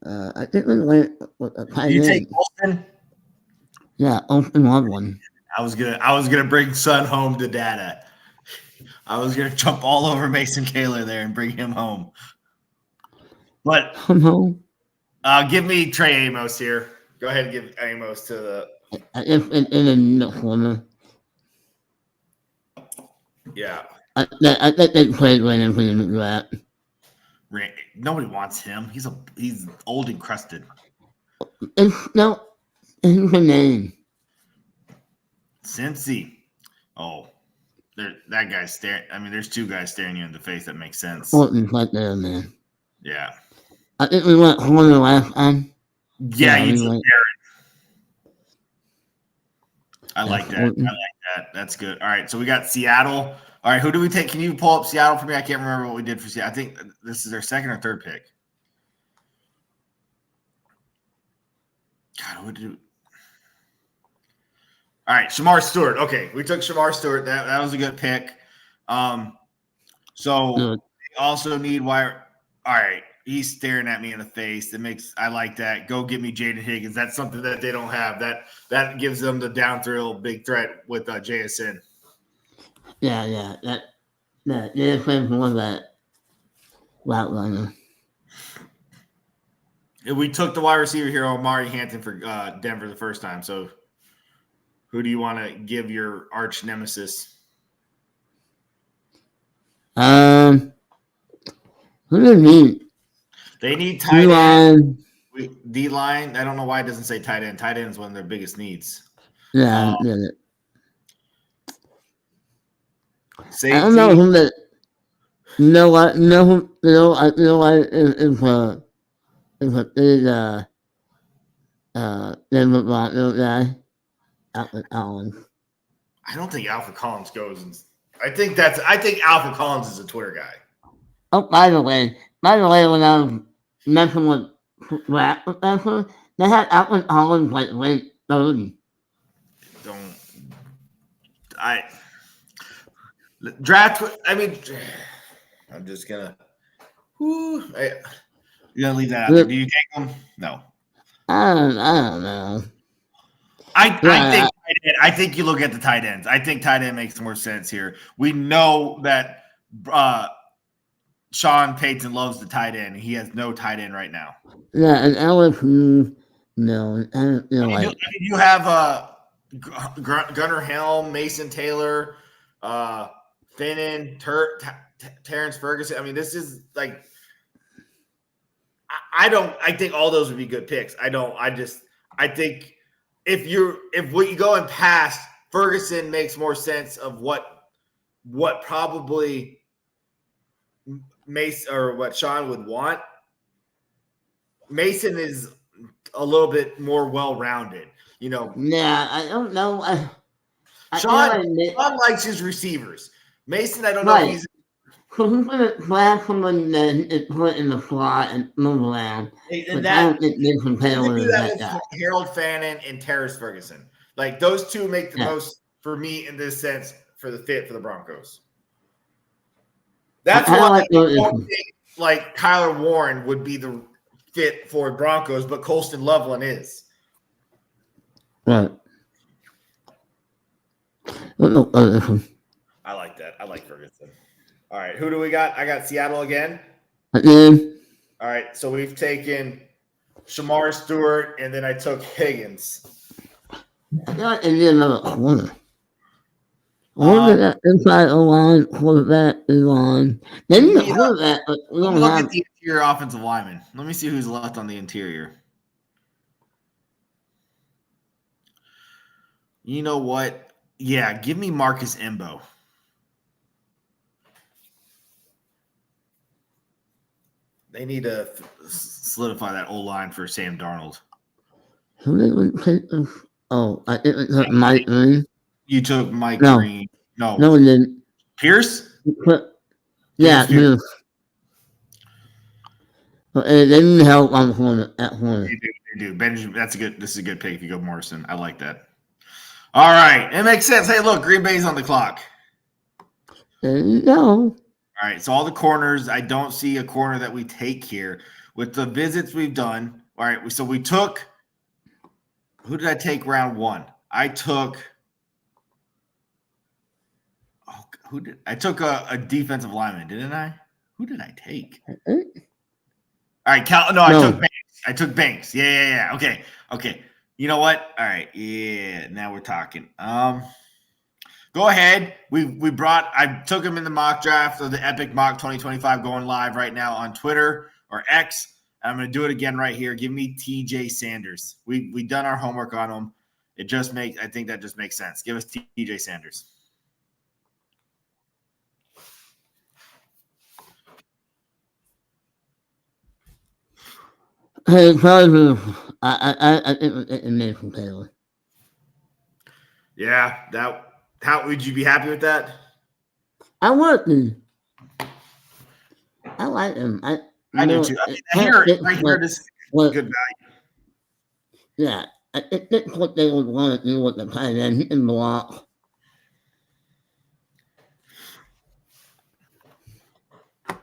I think we went with a tight end. You take Olsen? Yeah, Olsen won one. I was gonna bring Son home to data. I was gonna jump all over Mason Taylor there and bring him home. But give me Trey Amos here. Go ahead and give Amos to the. In the corner. Yeah. I think they played Brandon for that. Nobody wants him. He's old and crusted. No, It's a name. Cincy. Oh, that guy's staring. I mean, there's two guys staring you in the face. That makes sense. Fulton's right there, man. Yeah. I think we went Horner last time. Yeah, you took went. Barrett. I like that. That's good. All right, so we got Seattle. All right, who do we take? Can you pull up Seattle for me? I can't remember what we did for Seattle. I think this is their second or third pick. God, what did we... All right, Shamar Stewart. Okay, we took Shamar Stewart. That was a good pick. So we also need wire. All right, he's staring at me in the face. I like that. Go get me Jaden Higgins. That's something that they don't have. That gives them the down thrill big threat with JSN. Yeah. That JSN was that route runner. We took the wide receiver here, Omari Hampton, for Denver the first time. So who do you want to give your arch nemesis? Who do they need? They need tight end. D-line. I don't know why it doesn't say tight end. Tight end is one of their biggest needs. Yeah. Safety. I don't know who that. I feel like it's a big Denver Broncos guy. Alfred Collins. I don't think Alfred Collins goes. I think Alfred Collins is a Twitter guy. Oh, by the way, when I was messing with Rap Professor, they had Alfred Collins like late 30. I'm just gonna. You're gonna leave that out there. Do you take them? No. I don't know. I think you look at the tight ends. I think tight end makes more sense here. We know that Sean Payton loves the tight end. He has no tight end right now. Yeah, and LSU, no. You have Gunnar Helm, Mason Taylor, Finnan, Terrence Ferguson. I mean, this is like I think all those would be good picks. I think if you go and pass, Ferguson makes more sense of what probably Mason or what Sean would want. Mason is a little bit more well-rounded, Yeah, I don't know. Sean likes his receivers. Mason, I don't know if he's. So he's going to grab someone and put in the slot and move around. And I don't think Nathan Taylor is that guy. Harold Fannin and Terrence Ferguson. Like, those two make the most, for me, in this sense, for the fit for the Broncos. That's why I don't think, like, Kyler Warren would be the fit for Broncos, but Colston Loveland is. Right. I like that. I like Ferguson. All right, who do we got? I got Seattle again. All right, so we've taken Shamar Stewart, and then I took Higgins. I got another corner. That inside O-line, quarterback is on. They need a quarterback, but we don't look have at the interior offensive lineman. Let me see who's left on the interior. You know what? Yeah, give me Marcus Embo. They need to solidify that O-line for Sam Darnold. Who did we take? Oh, I think we took Mike Green. You took Mike Green. No, we didn't. Pierce? Yeah, Pierce. They didn't help on at corner. They do. Benjamin, this is a good pick if you go Morrison. I like that. All right. It makes sense. Hey, look, Green Bay's on the clock. There you go. All right, so all the corners, I don't see a corner that we take here. With the visits we've done, all right, so we took – who did I take round one? I took I took a defensive lineman, didn't I? Who did I take? All right, I took Banks. Yeah. Okay. You know what? All right, yeah, now we're talking. Go ahead. I took him in the mock draft of the Epic Mock 2025 going live right now on Twitter or X. I'm going to do it again right here. Give me TJ Sanders. We done our homework on him. I think that just makes sense. Give us TJ Sanders. Hey, Chargers. I think it made from Taylor. Yeah, how would you be happy with that? I want to. I like him. I do too. This is good value. Yeah, I think that's what they would want to do with the tight end. He can block. All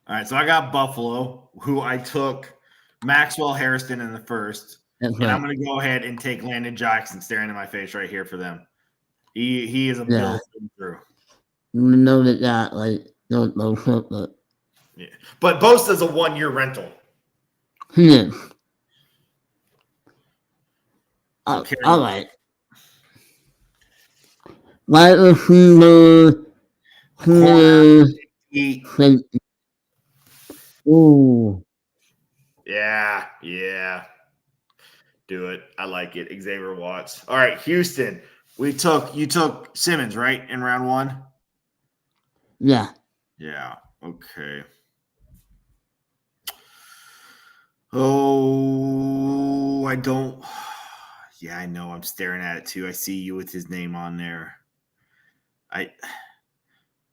right, so I got Buffalo, who I took Maxwell Harrison in the first. That's right. I'm going to go ahead and take Landon Jackson staring in my face right here for them. He is a bill through. You know that like no but yeah. But Bosa's a 1-year rental. He is. All right. Wide receiver. Ooh. Yeah. Do it. I like it. Xavier Watts. All right, Houston. You took Simmons, right, in round 1? Yeah. Yeah. Okay. Oh, I don't. Yeah, I know. I'm staring at it too. I see you with his name on there. I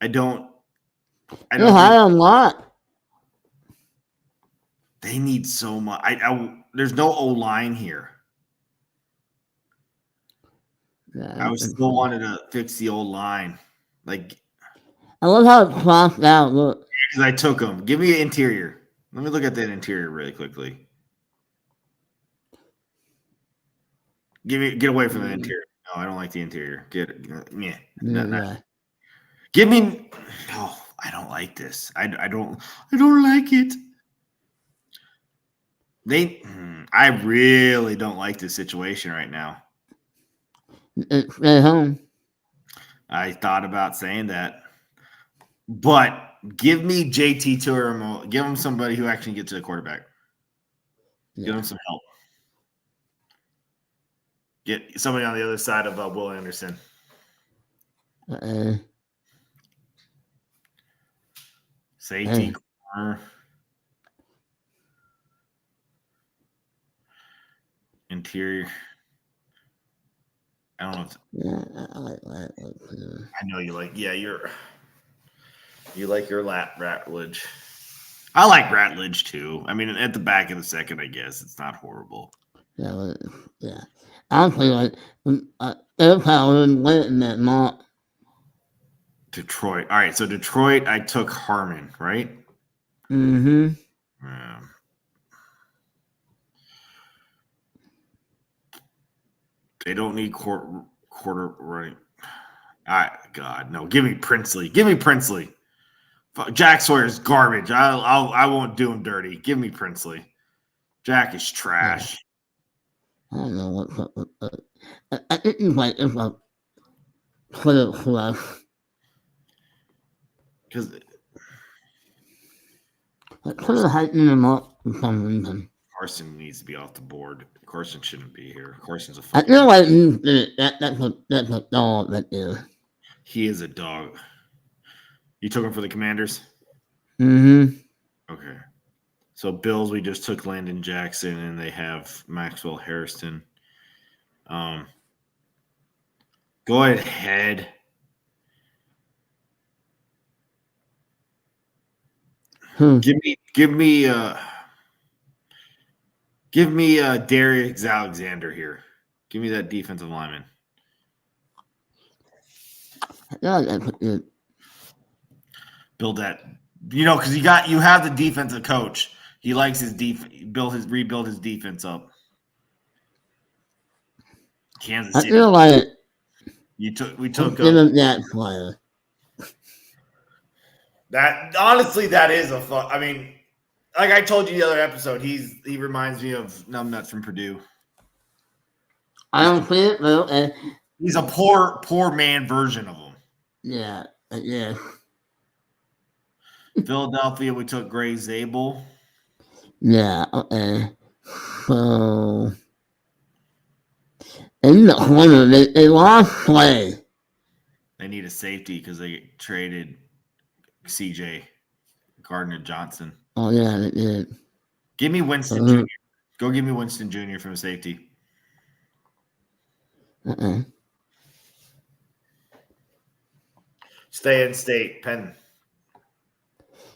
don't. You're high on lot. They need so much. There's no O-line here. Yeah, I still wanted to fix the old line. Like, I love how it's crossed out. Look. Because I took them. Give me an interior. Let me look at that interior really quickly. Get away from the interior. No, I don't like the interior. Yeah. Give me. Oh, I don't like this. I don't like it. I really don't like this situation right now. Stay home. I thought about saying that, but give me JT Turimo. Give him somebody who actually gets to the quarterback. Yeah. Give him some help. Get somebody on the other side of Will Anderson. Safety corner. Interior. I don't know. I like that. I know you like. Yeah, you like your Ratledge. I like Ratledge too. I mean, at the back of the second, I guess it's not horrible. Yeah. Honestly, like air power and went in that mock. Detroit. All right, so Detroit, I took Harmon, right? Mm-hmm. They don't need quarter right. God, no. Give me Princely. Give me Princely. Jack Sawyer's garbage. I won't do him dirty. Give me Princely. Jack is trash. I don't know what. I think he's like if I put it flush. Because put it hiking him up for some reason. Carson needs to be off the board. Carson shouldn't be here. Carson's a I feel like that's a dog right there. He is a dog. You took him for the Commanders? Mm-hmm. Okay. So Bills, we just took Landon Jackson, and they have Maxwell Harrison. Go ahead. Give me Darius Alexander here. Give me that defensive lineman. Yeah, that's good. Build that, because you have the defensive coach. He likes his rebuild his defense up. Kansas City. I feel like we took that player. That honestly, that is a fun. I mean, like I told you the other episode, he reminds me of Numbnuts from Purdue. I don't see it though. He's a poor man version of him. Yeah. Philadelphia, we took Gray Zabel. Yeah, okay. So, in the corner, they lost Clay. They need a safety because they traded CJ Gardner Johnson. Oh, yeah, they did. Give me Winston Jr. Go give me Winston Jr. from safety. Stay in state, Penn.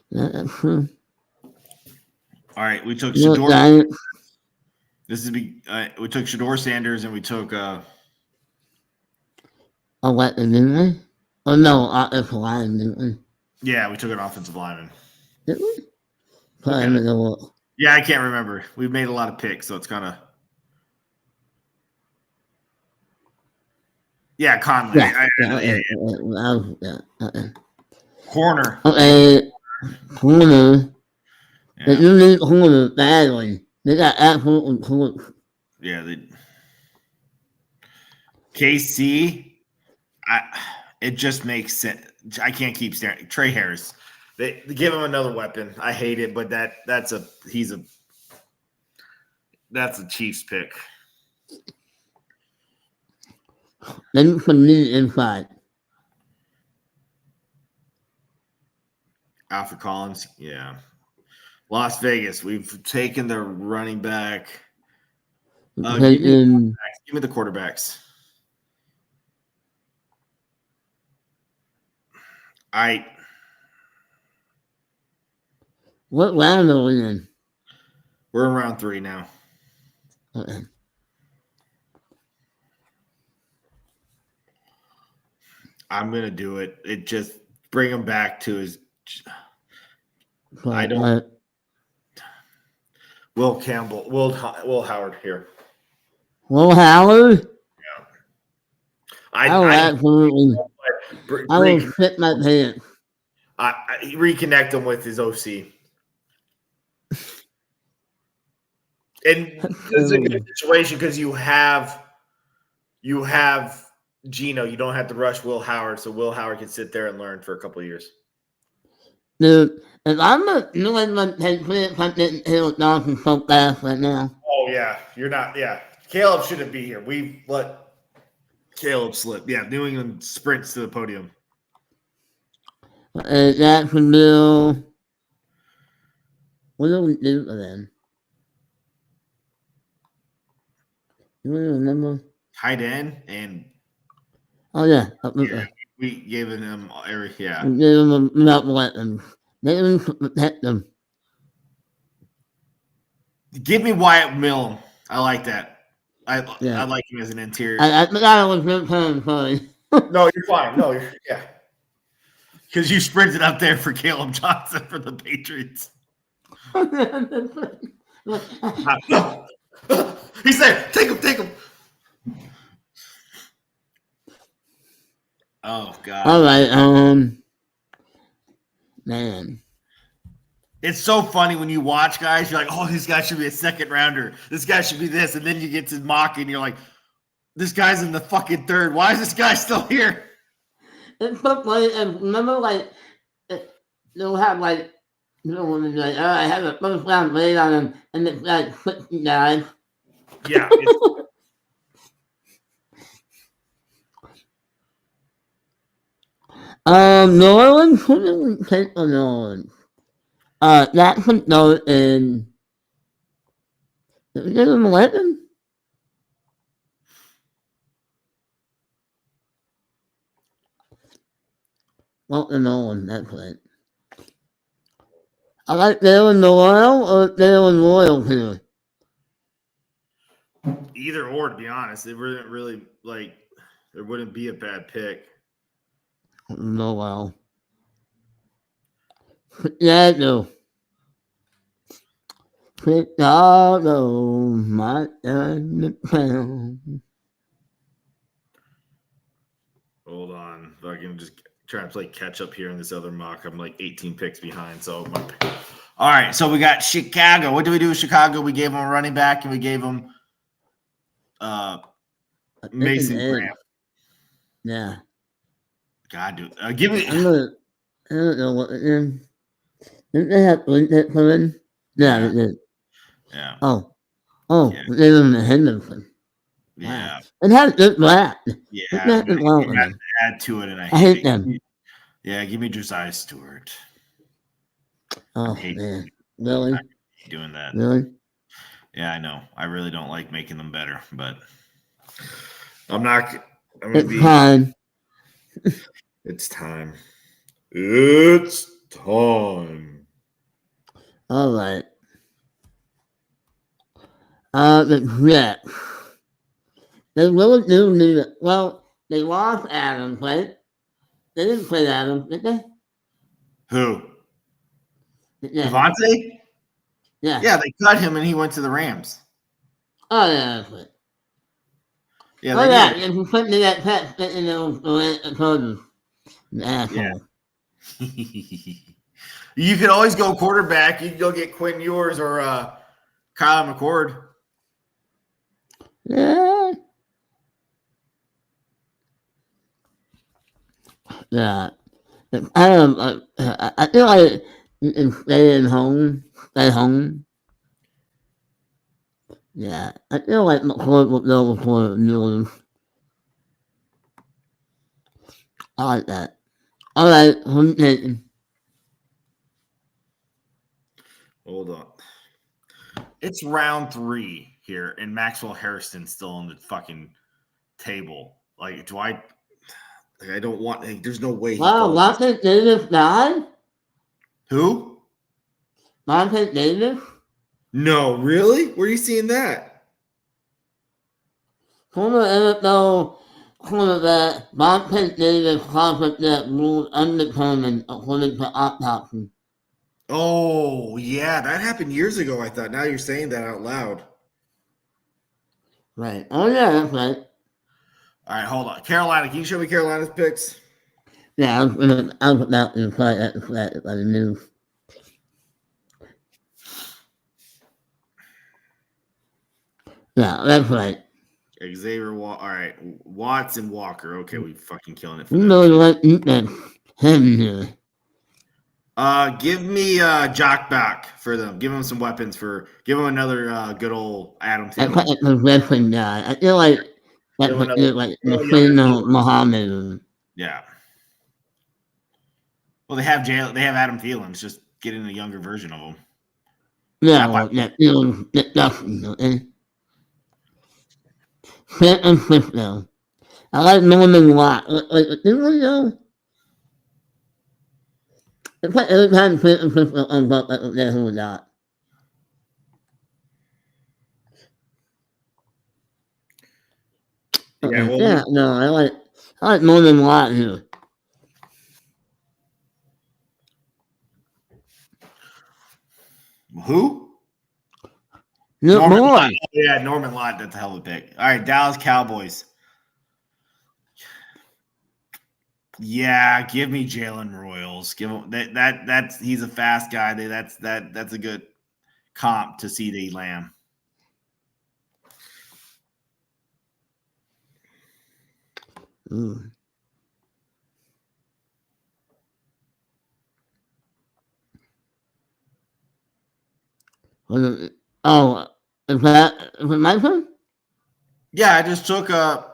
Yeah, that's true. All right, we took Look, Shador. Giants. We took Shador Sanders and we took Oh, what, didn't we? Oh, no, offensive line, didn't we? yeah, we took an offensive lineman. Did we? Okay. Let me go look. Yeah, I can't remember. We've made a lot of picks, so it's kind of. Yeah, Conley. Corner. Okay, corner. Yeah. They do need corner badly. They got absolutely corner. Yeah, KC. It just makes sense. I can't keep staring. Trey Harris. They give him another weapon. I hate it, but that's a Chiefs pick. Then some need inside. Alfred Collins. Yeah. Las Vegas. We've taken the running back. Give me the quarterbacks. What round are we in? We're in round 3 now. Okay. I'm gonna do it. It just bring him back to his. Will Campbell, Will Howard here. Will Howard? Yeah. I will fit my pants. I reconnect him with his OC. And it's a good situation because you have Gino. You don't have to rush Will Howard, so Will Howard can sit there and learn for a couple of years. Dude, if I'm a New England Patriots, I'm getting Caleb Johnson so fast right now. Oh, yeah. You're not. Yeah. Caleb shouldn't be here. We let Caleb slip. Yeah. New England sprints to the podium. Jacksonville. What do we do for them? You remember? Tight end and. Oh, yeah. We gave him every. Yeah. We gave them enough weapons. They didn't protect them. Give me Wyatt Milne. I like that. I like him as an interior. I forgot I was your turn, sorry. No, you're fine. No, yeah. Because you sprinted up there for Caleb Johnson for the Patriots. He's there. Take him. Oh, God. All right. Man. It's so funny when you watch guys, you're like, oh, this guy should be a second rounder. This guy should be this. And then you get to mock and you're like, this guy's in the fucking third. Why is this guy still here? It's so funny. And remember, they'll have, I have a first round grade on him, and it's like 60 guys. Yeah. New Orleans? Who did we take for New Orleans? Jackson, no, and did we get him 11? Walter Nolan, that's right. I like Darren Noel or Darren Royal here. Either or, to be honest. It wouldn't really, there wouldn't be a bad pick. Noel. Yeah, no. Chicago, my town. Hold on. If I can just try to play catch up here in this other mock. I'm 18 picks behind. So, all right. So we got Chicago. What do we do with Chicago? We gave them a running back and we gave them Mason Graham. Yeah. God, dude. Give me. I don't know what it is. Didn't they have Lincoln come in? Yeah, they did. Yeah. Oh, Yeah. even the Henderson. Yeah. It has good black. Yeah. Add to it, and I hate hate them. it. Yeah, give me Josiah Stewart. Oh, man. Really? Doing that. Really? Yeah, I know. I really don't like making them better, but I'm not. I'm it's time. It's time. It's time. All right. The Jets. They really do need it. Well, they lost Adams, right? They didn't play Adams, did they? Who? Yeah. Devontae? Yeah. Yeah, they cut him and he went to the Rams. Oh, yeah, that's right. Yeah, oh, they yeah, did. if you put me that text, you know, the Chargers. Asshole. Yeah. You could always go quarterback. You could go get Quinn Ewers or Kyle McCord. Yeah. Yeah. I feel like you can stay home. Yeah. I feel like McCord will go before Ewers. I like that. All right, who's taking? Hold on. It's round 3 here, and Maxwell Harrison's still on the fucking table. Like, do I? Like, I don't want. Like, there's no way. Wow, Vontae Davis died? Who? Vontae Davis? No, really? Where are you seeing that? Former NFL quarterback Vontae Davis contract that ruled undetermined according to autopsy. Oh, yeah, that happened years ago. I thought. Now you're saying that out loud. Right. Oh, yeah, that's right. All right, hold on. Carolina, can you show me Carolina's picks? Yeah, I was about to try that by the news. Yeah, that's right. Xavier, all right, Watts and Walker. Okay, we fucking killing it for You them. know what? You can him here. Give me Jock back for them. Give him some weapons give him another good old Adam I Thielen. thought it was wrestling guy. I feel like that's what you're like Muhammad. Yeah. Well, they have Adam Thielen. It's just getting a younger version of him. Yeah, well, that feels disgusting, okay? San Francisco. I like Norman Watt. Didn't we know? It's like every time San Francisco comes up, I forget who we got. Yeah, well, Yeah, no, I like Norman Watt here. who? Norman Lott. Oh, yeah, Norman Lott. That's a hell of a pick. All right, Dallas Cowboys. Yeah, give me Jalen Royals. Give him that's he's a fast guy. That's a good comp to CeeDee Lamb. Mm. Oh, is it my turn? Yeah, I just took Yeah.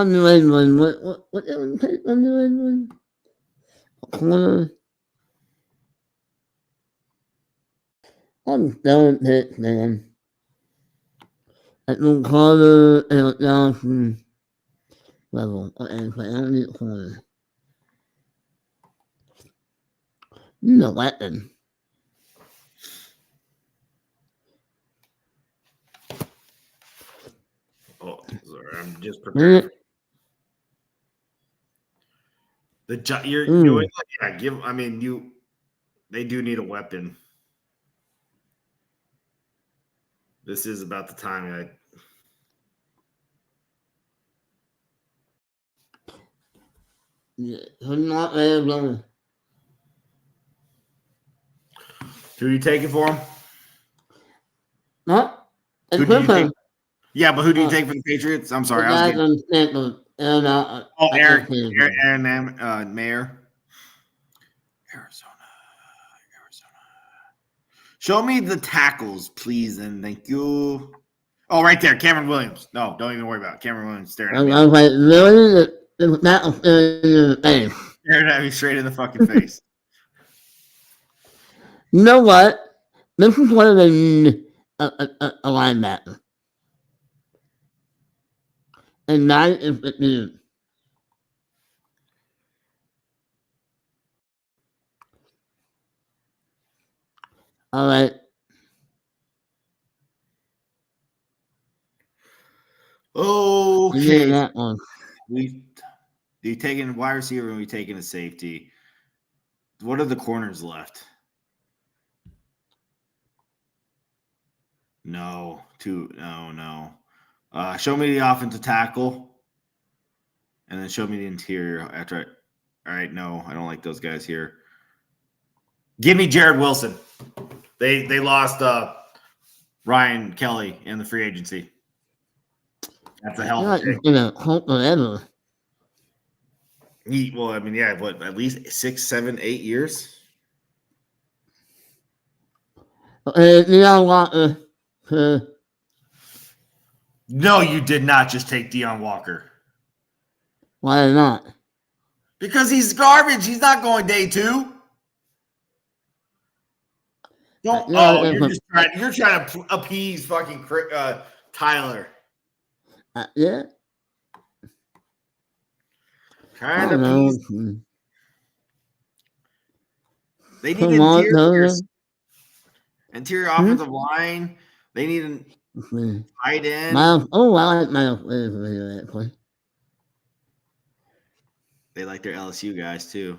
New England. What did we take on New England? Corner. I'm done pick, man. At the corner, Eric Johnson level. And I don't need corner. No weapon. Oh, sorry, I'm just preparing. You're New England, yeah. They do need a weapon. This is about the time I'm not Arizona. Who are you taking for him? Huh? Who do you take? Yeah, but who do you take for the Patriots? I'm sorry. Eric Mayer. Arizona. Show me the tackles, please, and thank you. Oh, right there, Cameron Williams. No, don't even worry about it. Cameron Williams staring at me. I was like, really? That was in the face. Staring at me straight in the fucking face. You know what? This is what they need a linebacker. And that is the dude. All right. Okay. That one. You taking wide receiver and we taking a safety. What are the corners left? No. No. Show me the offensive tackle. And then show me the interior after all right, no, I don't like those guys here. Give me Jared Wilson. They lost Ryan Kelly in the free agency. That's a hell of a pick. Forever. At least 6, 7, 8 years? Deion Walker. No, you did not just take Deion Walker. Why not? Because he's garbage. He's not going day 2. You're trying to appease fucking Tyler. Yeah. Kind of appease. They need interior offensive line. They need an tight end. I like Miles. They like their LSU guys too.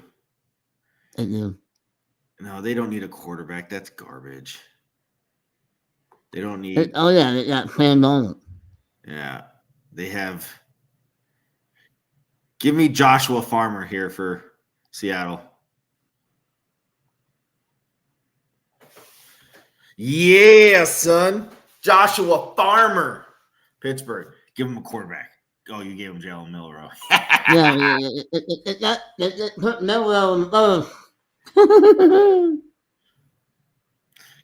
They do. No, they don't need a quarterback. That's garbage. They don't need. They got Sam Donald. Yeah, they have. Give me Joshua Farmer here for Seattle. Yeah, son. Joshua Farmer. Pittsburgh. Give him a quarterback. Oh, you gave him Jalen Milroe. Put Milroe in both.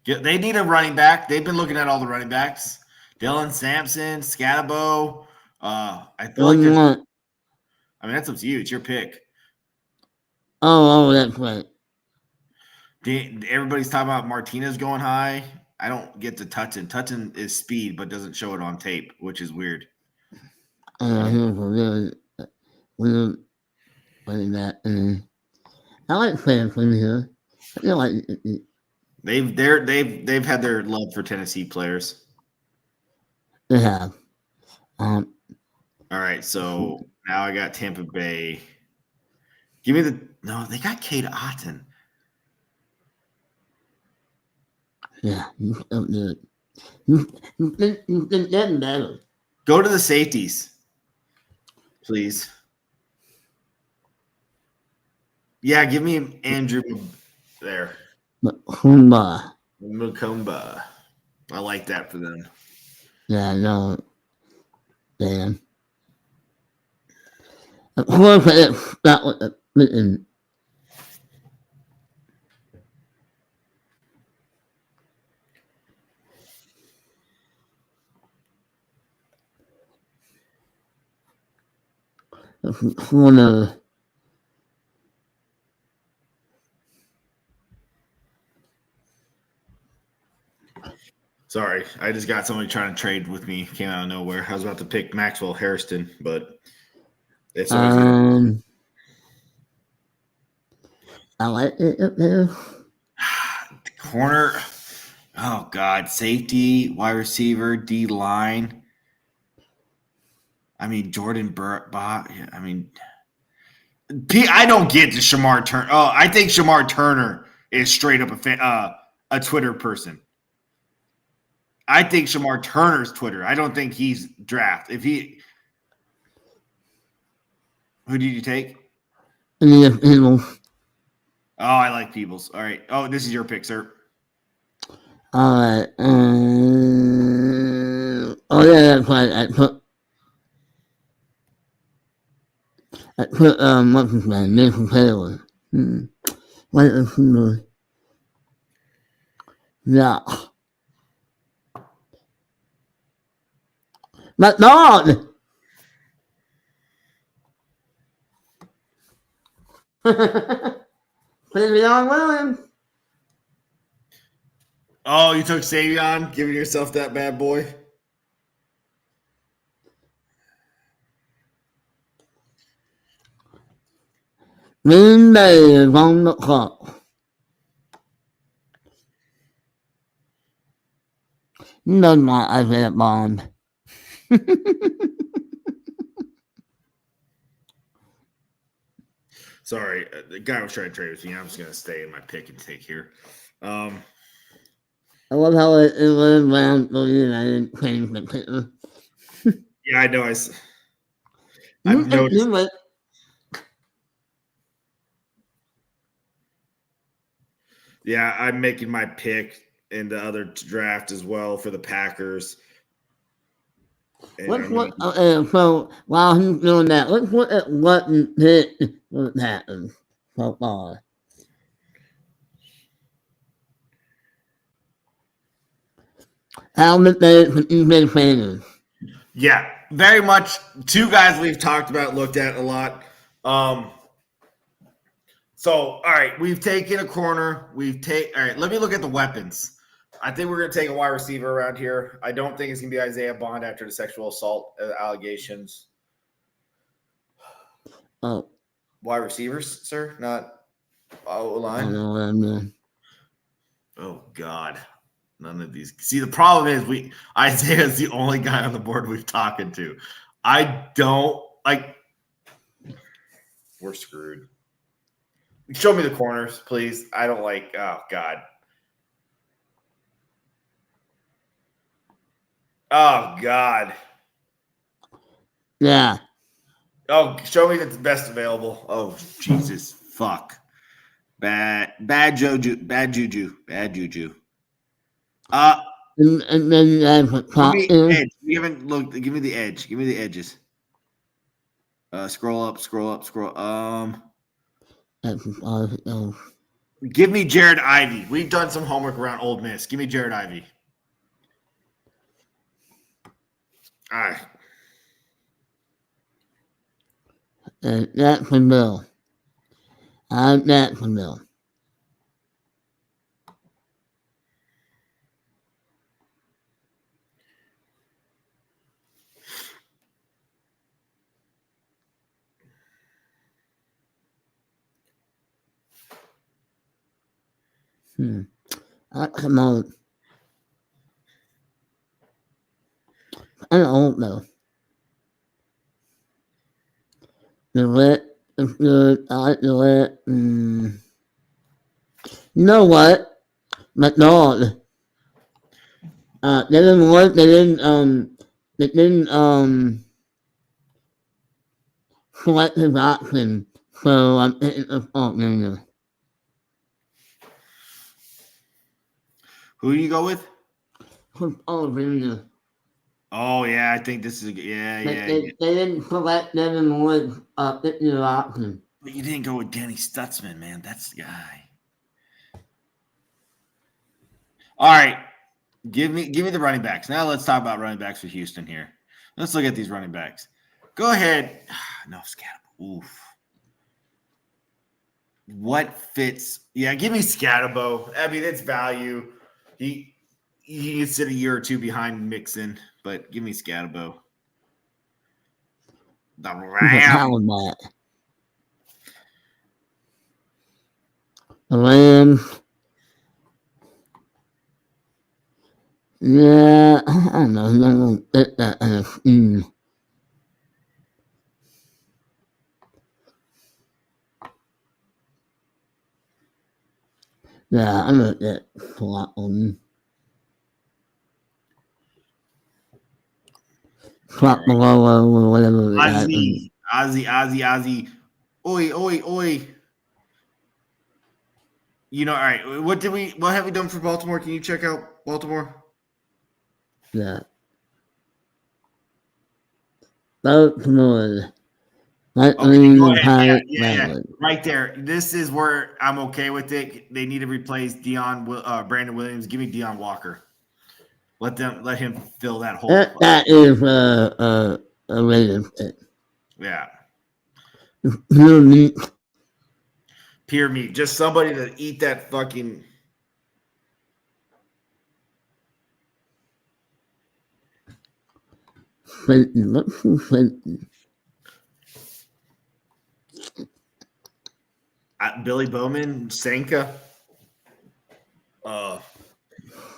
They need a running back. They've been looking at all the running backs. Dylan Sampson, Scatabo. I feel like that's up to you. It's your pick. Oh, that's right. Everybody's talking about Martinez going high. I don't get to Tutton. Tutton is speed, but doesn't show it on tape, which is weird. Weird like that. I like playing for here. They've had their love for Tennessee players. They have. All right, so now I got Tampa Bay. Give me they got Cade Otton. Yeah, you don't do it. You think that better. Go to the safeties, please. Yeah, give me Andrew there. Mukumba. I like that for them. Yeah, no. Damn. Of course, that was written. Corner. Sorry, I just got somebody trying to trade with me. Came out of nowhere. I was about to pick Maxwell Hairston, but it's I like it up there. Corner. Oh God, safety, wide receiver, D line. I mean Jordan Bot. I mean, I don't get the Shamar Turner. Oh, I think Shamar Turner is straight up a Twitter person. I think Shamar Turner's Twitter. I don't think he's draft. Who did you take? Peebles. Oh, I like Peebles. All right. Oh, this is your pick, sir. All right. That's right. I put what's his name? Nathan Taylor. Wait, let's see. Yeah. My dog. Savion Williams. Oh, you took Savion, giving yourself that bad boy. Green Bay is on the clock. He doesn't want Isaiah Bond. Sorry, the guy was trying to trade with me. I'm just going to stay in my pick and take here. I love how it went around the United change the picture. Yeah, I know. I've noticed. Yeah, I'm making my pick in the other draft as well for the Packers. So while he's doing that, let's look at what he picked what happened so far. How did they even fans? Yeah, very much. Two guys we've talked about, looked at a lot. So, all right, we've taken a corner. All right, let me look at the weapons. I think we're going to take a wide receiver around here. I don't think it's going to be Isaiah Bond after the sexual assault allegations. Oh. Wide receivers, sir? Not O-line? I know what I mean. Oh, God. None of these. See, the problem is Isaiah is the only guy on the board we've talking to. I don't like. We're screwed. Show me the corners, please. I don't like. Oh God. Oh God. Yeah. Oh, show me the best available. Oh Jesus, fuck. Bad juju. And then that's what top is. Edge. We haven't looked. Give me the edge. Give me the edges. Scroll up. Give me Jared Ivey. We've done some homework around Ole Miss. Give me Jared Ivey. All right. Jacksonville. I'm Jacksonville. Come on. I don't know. The lit is good. I like the lit. You know what? McDonald. They didn't work. They didn't select his option. So I'm thinking of Altman. Who do you go with? Virginia. Oh yeah, I think this is They didn't select Devin Woods in the option. But you didn't go with Danny Stutzman, man. That's the guy. All right. Give me the running backs. Now let's talk about running backs for Houston here. Let's look at these running backs. Go ahead. No, Scatabo. Oof. What fits? Yeah, give me Scatabo. I mean, it's value. He can sit a year or two behind Mixon, but give me Scatabo. The Rams. The Rams. Yeah, I don't know. I don't fit that in a scheme. Yeah, I'm gonna get slot on. Slot below or whatever. Ozzy. Oi. You know, all right. What have we done for Baltimore? Can you check out Baltimore? Yeah. Baltimore. Right, Okay, go ahead. Yeah, Pirate yeah, yeah. Language. Right there. This is where I'm okay with it. They need to replace Brandon Williams. Give me Deion Walker. Let him fill that hole. That is a Raiders pick. Yeah. Pure meat. Pure meat. Just somebody to eat that fucking. Safety. Let's do safety. Billy Bowman, Sanka.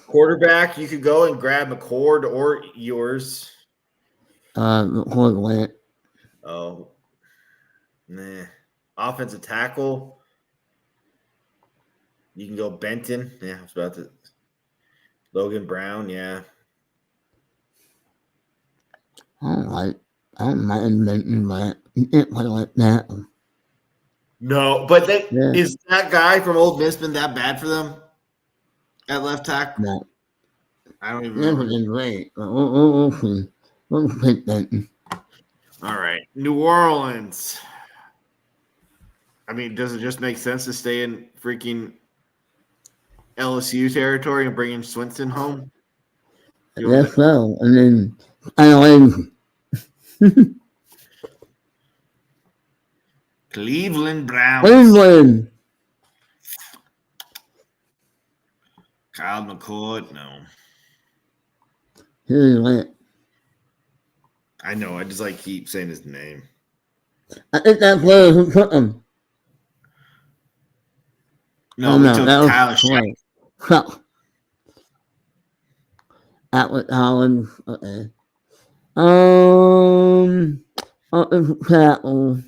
Quarterback, you could go and grab McCord or yours. McCord went. Oh, nah. Offensive tackle. You can go Benton. Yeah, I was about to. Logan Brown, yeah. I don't mind Benton, but you can't play like that. No, but Yeah. is that guy from Old Miss been that bad for them at left tackle? No. I don't even Never remember. been great, but we'll see. We'll pick Benton. All right, New Orleans. I mean, does it just make sense to stay in freaking LSU territory and bring in Swinson home? I guess so. And then I Cleveland Browns. Cleveland. Kyle McCord, no. He went. I know. I just keep saying his name. I think that player who took him. No, we took Tyler Shepard. So, that was Holland. Okay. Tackle.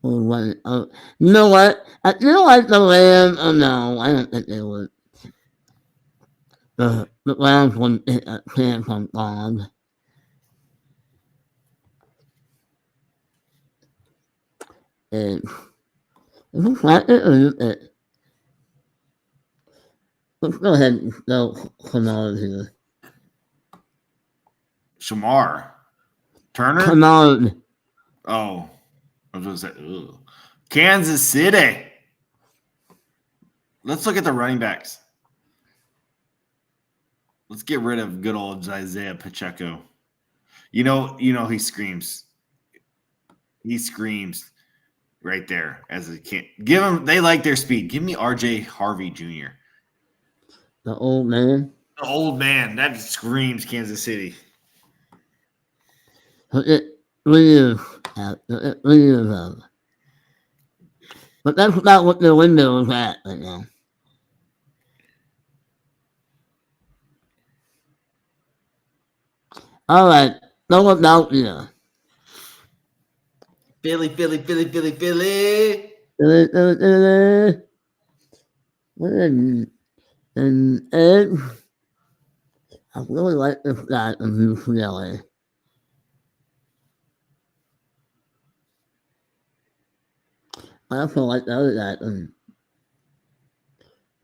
You know what? I feel like the Rams. Oh no, I don't think they would. The Rams wouldn't hit a chance on God. And is it practice or is it? Let's go ahead and go Kennard here. Shamar. Turner? Kennard. Oh. I was going to say, ugh. Kansas City. Let's look at the running backs. Let's get rid of good old Isaiah Pacheco. You know he screams. He screams right there as a kid. Give him. They like their speed. Give me R.J. Harvey Jr. The old man. The old man that screams Kansas City. Leave. But that's not what the window is at right now. All right, Philadelphia. Philly. And Ed, I really like this guy from UCLA. I also like the other guy from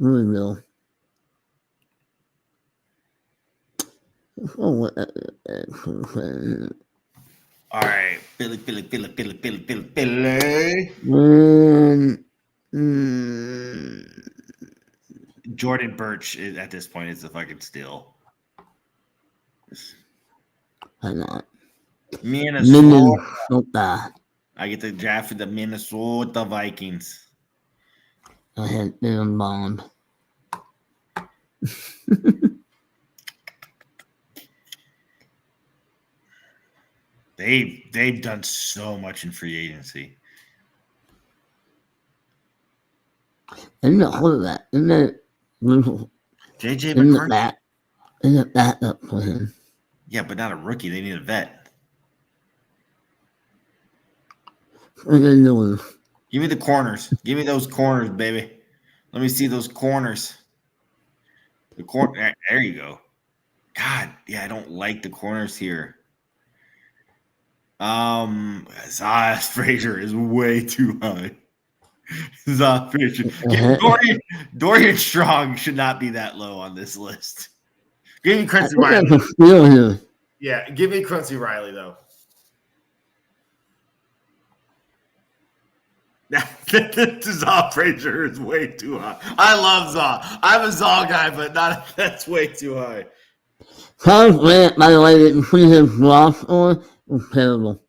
Louisville. All right, Philly. Jordan Birch at this point is a fucking steal. Why not? Minnesota. I get the draft for the Minnesota Vikings. Go ahead, Dylan Bond. They've done so much in free agency. Isn't it all of that? Isn't it JJ McCarthy? Isn't it backup for him? Yeah, but not a rookie. They need a vet. What are they doing? Give me the corners. Give me those corners, baby. Let me see those corners. There you go. God, yeah, I don't like the corners here. Zah Frazier is way too high. Zah Frazier. Dorian Strong should not be that low on this list. Give me Quincy Riley. Here. Yeah, give me Quincy Riley though. Zaw Frazier is way too high. I love Zaw. I'm a Zaw guy, but not that's way too high. Charles Grant, by the way, didn't see his raw score was terrible.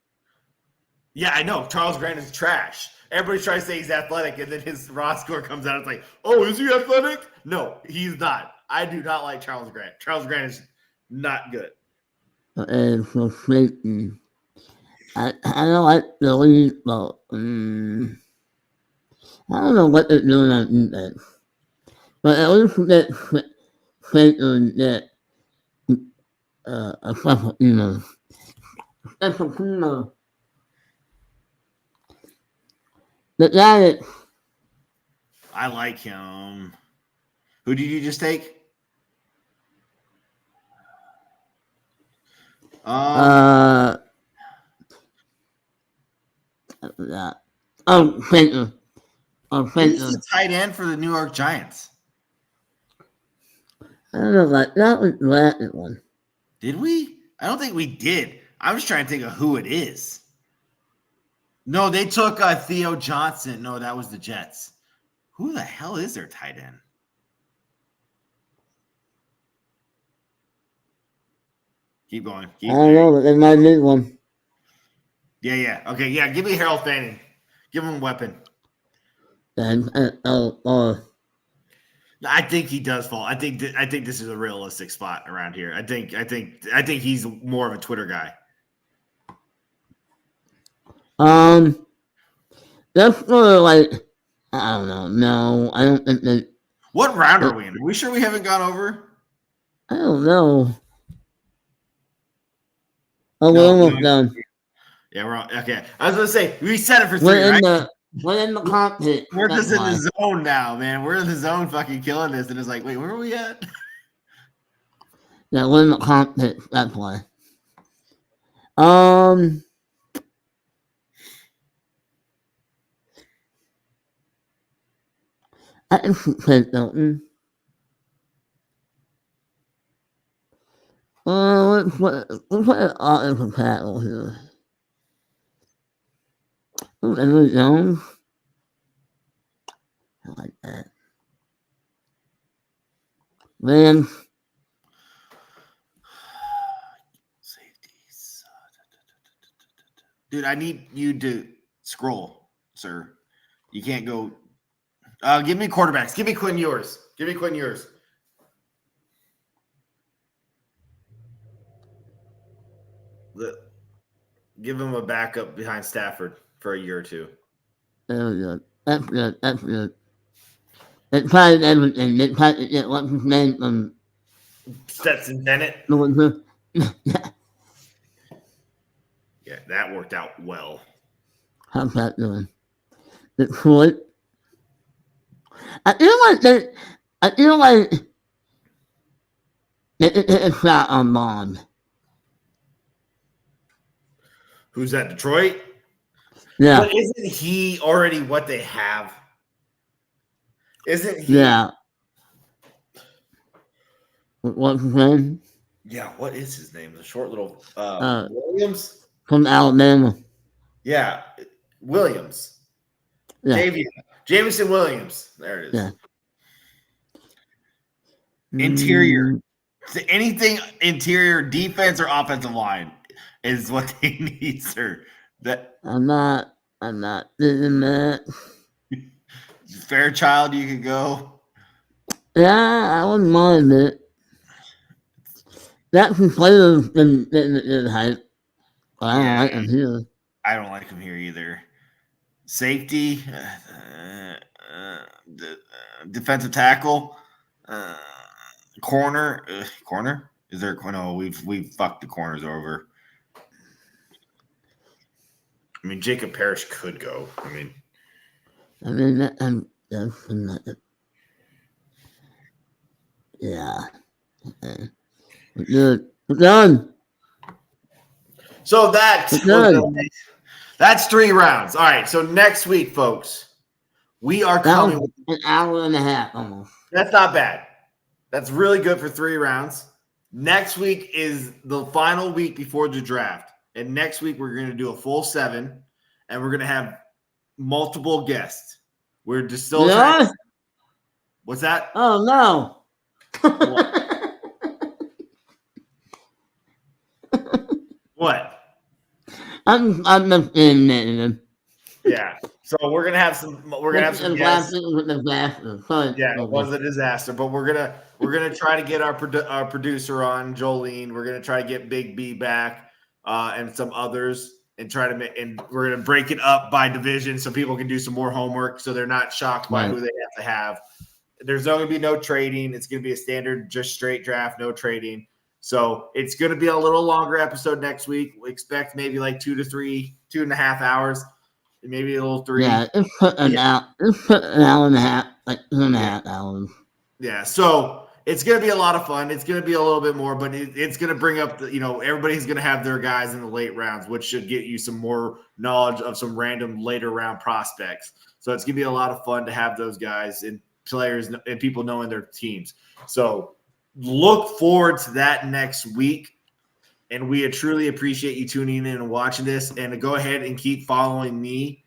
Yeah, I know. Charles Grant is trash. Everybody's trying to say he's athletic, and then his raw score comes out. It's like, oh, is he athletic? No, he's not. I do not like Charles Grant. Charles Grant is not good. And so safety. I don't like the lead, but I don't know what they're doing on defense. But at least we get Frazier and get a special teamer. Special teamer. The guy that I like him. Who did you just take? Frazier. He's the tight end for the New York Giants. I don't know, like that was the last one. Did we? I don't think we did. I'm just trying to think of who it is. No, they took Theo Johnson. No, that was the Jets. Who the hell is their tight end? Keep going. I don't know, but they might need one. Yeah. Okay, yeah. Give me Harold Fanning. Give him a weapon. I think he does fall. I think this is a realistic spot around here. I think he's more of a Twitter guy. That's sort of like, I don't know. No, I don't think they. What round are we in? Are we sure we haven't gone over? I don't know. Oh, we're almost done. Yeah, we're on. Okay. I was going to say, we set it for 3, right? We're in the cockpit. We're just in the zone now, man. We're in the zone fucking killing this. And it's like, wait, where are we at? Yeah, we're in the cockpit. That's why. I can say Dalton. Let's put an offensive tackle here. Edward Jones. I like that. Man. Safeties. Dude, I need you to scroll, sir. You can't go. Give me quarterbacks. Give me Quinn Ewers. Give him a backup behind Stafford for a year or two. There we go. That's good. They tried everything. They tried to get what's his name from Stetson Bennett. Yeah, Yeah, that worked out well. how's that doing? Detroit. I feel like they hit a shot on Bond. Who's that, Detroit? Yeah. But isn't he already what they have? Isn't he? Yeah. What's his name? Yeah, what is his name? The short little Williams? From Alabama. Yeah, Williams. Yeah. Jameson Williams. There it is. Yeah. Interior. Anything interior, defense or offensive line is what they need, sir. I'm not doing that. Fairchild, you could go. Yeah, I wouldn't mind it. That's his players been getting hype. But I don't like him here. I don't like him here either. Safety, defensive tackle, corner. Corner? Is there a corner? No, we've fucked the corners over. I mean, Jacob Parrish could go. Yeah. Okay. Good. We're done. So that's 3 rounds. All right. So next week, folks, we are coming with an hour and a half almost. That's not bad. That's really good for 3 rounds. Next week is the final week before the draft. And next week, we're going to do a full 7. And we're going to have multiple guests. We're just still Yeah? What's that? Oh, no. What? I'm just being negative. Yeah. So we're gonna have some guests. With the glasses. Sorry. Yeah, it was a disaster, but we're gonna try to get our producer on, Jolene. We're gonna try to get Big B back, and some others, and try to and we're gonna break it up by division so people can do some more homework, so they're not shocked by who they have to have. There's going to be no trading. It's going to be a standard, just straight draft, no trading. So it's going to be a little longer episode next week. We expect maybe like 2.5 hours, maybe a little 3. Yeah, it's put an hour and a half, like 2.5 hours. Yeah, so it's going to be a lot of fun. It's going to be a little bit more, but it's going to bring up everybody's going to have their guys in the late rounds, which should get you some more knowledge of some random later round prospects. So it's going to be a lot of fun to have those guys and players and people knowing their teams. So look forward to that next week. And we truly appreciate you tuning in and watching this. And to go ahead and keep following me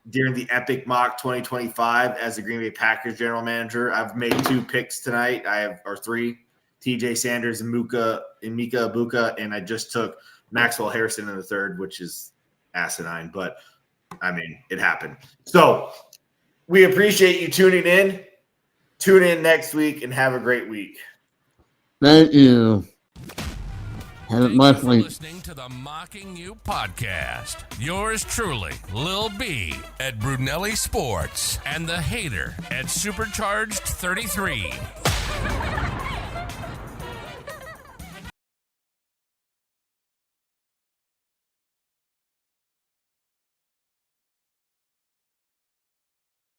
during the Epic Mock 2025 as the Green Bay Packers general manager. I've made 2 picks tonight. Or 3, TJ Sanders and Mika Ibuka. And I just took Maxwell Harrison in the 3rd, which is asinine, but I mean, it happened. So we appreciate you tuning in. Tune in next week and have a great week. Thank you. Have a blessed for week. Listening to the Mocking You podcast. Yours truly, Lil B at Brunelli Sports and the Hater at Supercharged 33.